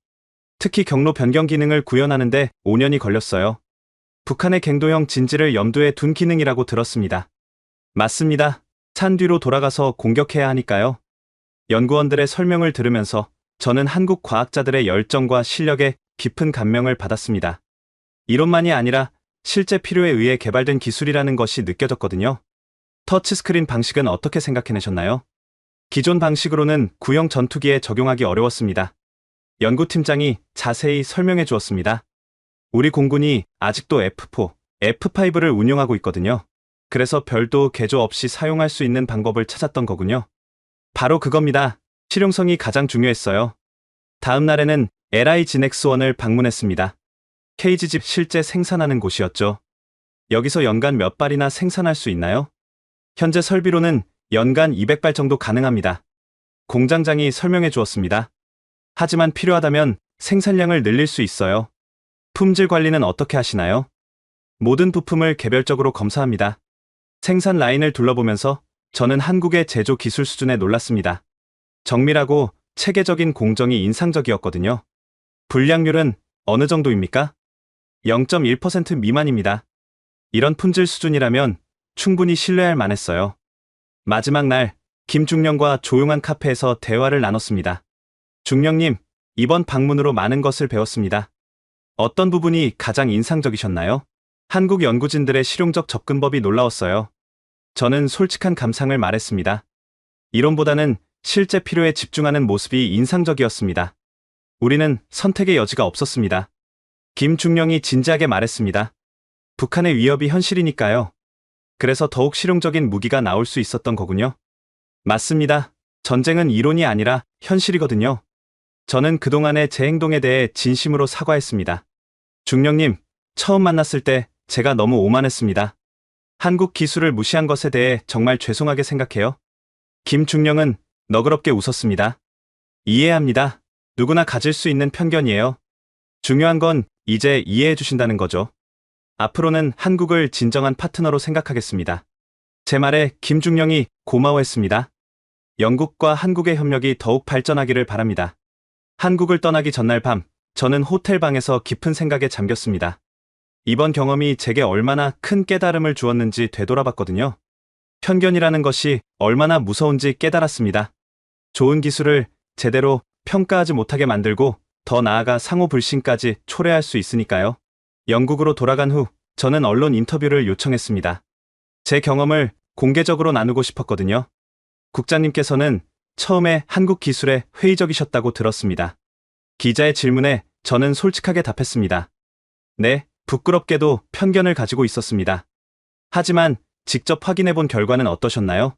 특히 경로 변경 기능을 구현하는데 5년이 걸렸어요. 북한의 갱도형 진지를 염두에 둔 기능이라고 들었습니다. 맞습니다. 산 뒤로 돌아가서 공격해야 하니까요. 연구원들의 설명을 들으면서 저는 한국 과학자들의 열정과 실력에 깊은 감명을 받았습니다. 이론만이 아니라 실제 필요에 의해 개발된 기술이라는 것이 느껴졌거든요. 터치스크린 방식은 어떻게 생각해내셨나요? 기존 방식으로는 구형 전투기에 적용하기 어려웠습니다. 연구팀장이 자세히 설명해 주었습니다. 우리 공군이 아직도 F4, F5를 운용하고 있거든요. 그래서 별도 개조 없이 사용할 수 있는 방법을 찾았던 거군요. 바로 그겁니다. 실용성이 가장 중요했어요. 다음 날에는 LI 지넥스1을 방문했습니다. KGG 실제 생산하는 곳이었죠. 여기서 연간 몇 발이나 생산할 수 있나요? 현재 설비로는 연간 200발 정도 가능합니다. 공장장이 설명해 주었습니다. 하지만 필요하다면 생산량을 늘릴 수 있어요. 품질 관리는 어떻게 하시나요? 모든 부품을 개별적으로 검사합니다. 생산 라인을 둘러보면서 저는 한국의 제조 기술 수준에 놀랐습니다. 정밀하고 체계적인 공정이 인상적이었거든요. 불량률은 어느 정도입니까? 0.1% 미만입니다. 이런 품질 수준이라면 충분히 신뢰할 만했어요. 마지막 날, 김중령과 조용한 카페에서 대화를 나눴습니다. 중령님, 이번 방문으로 많은 것을 배웠습니다. 어떤 부분이 가장 인상적이셨나요? 한국 연구진들의 실용적 접근법이 놀라웠어요. 저는 솔직한 감상을 말했습니다. 이론보다는 실제 필요에 집중하는 모습이 인상적이었습니다. 우리는 선택의 여지가 없었습니다. 김중령이 진지하게 말했습니다. 북한의 위협이 현실이니까요. 그래서 더욱 실용적인 무기가 나올 수 있었던 거군요. 맞습니다. 전쟁은 이론이 아니라 현실이거든요. 저는 그동안의 제 행동에 대해 진심으로 사과했습니다. 중령님, 처음 만났을 때 제가 너무 오만했습니다. 한국 기술을 무시한 것에 대해 정말 죄송하게 생각해요. 김중령은 너그럽게 웃었습니다. 이해합니다. 누구나 가질 수 있는 편견이에요. 중요한 건 이제 이해해 주신다는 거죠. 앞으로는 한국을 진정한 파트너로 생각하겠습니다. 제 말에 김중령이 고마워했습니다. 영국과 한국의 협력이 더욱 발전하기를 바랍니다. 한국을 떠나기 전날 밤, 저는 호텔 방에서 깊은 생각에 잠겼습니다. 이번 경험이 제게 얼마나 큰 깨달음을 주었는지 되돌아봤거든요. 편견이라는 것이 얼마나 무서운지 깨달았습니다. 좋은 기술을 제대로 평가하지 못하게 만들고 더 나아가 상호 불신까지 초래할 수 있으니까요. 영국으로 돌아간 후 저는 언론 인터뷰를 요청했습니다. 제 경험을 공개적으로 나누고 싶었거든요. 국장님께서는 처음에 한국 기술에 회의적이셨다고 들었습니다. 기자의 질문에 저는 솔직하게 답했습니다. 네, 부끄럽게도 편견을 가지고 있었습니다. 하지만 직접 확인해본 결과는 어떠셨나요?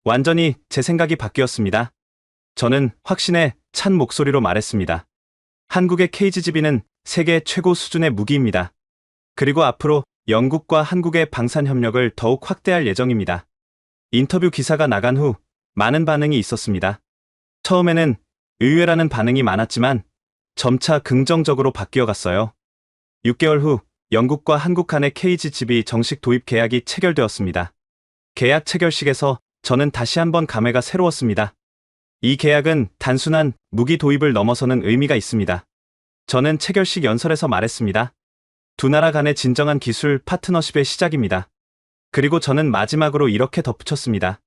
완전히 제 생각이 바뀌었습니다. 저는 확신에 찬 목소리로 말했습니다. 한국의 KGGB는 세계 최고 수준의 무기입니다. 그리고 앞으로 영국과 한국의 방산 협력을 더욱 확대할 예정입니다. 인터뷰 기사가 나간 후 많은 반응이 있었습니다. 처음에는 의외라는 반응이 많았지만 점차 긍정적으로 바뀌어갔어요. 6개월 후 영국과 한국 간의 KGGB 정식 도입 계약이 체결되었습니다. 계약 체결식에서 저는 다시 한번 감회가 새로웠습니다. 이 계약은 단순한 무기 도입을 넘어서는 의미가 있습니다. 저는 체결식 연설에서 말했습니다. 두 나라 간의 진정한 기술 파트너십의 시작입니다. 그리고 저는 마지막으로 이렇게 덧붙였습니다.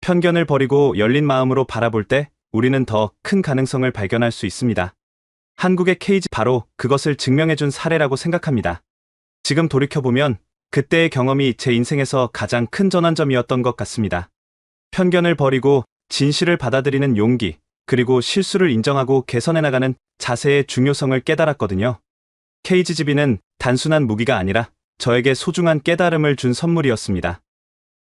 편견을 버리고 열린 마음으로 바라볼 때 우리는 더 큰 가능성을 발견할 수 있습니다. 한국의 KG 바로 그것을 증명해준 사례라고 생각합니다. 지금 돌이켜보면 그때의 경험이 제 인생에서 가장 큰 전환점이었던 것 같습니다. 편견을 버리고 진실을 받아들이는 용기, 그리고 실수를 인정하고 개선해 나가는 자세의 중요성을 깨달았거든요. KGGB는 단순한 무기가 아니라 저에게 소중한 깨달음을 준 선물이었습니다.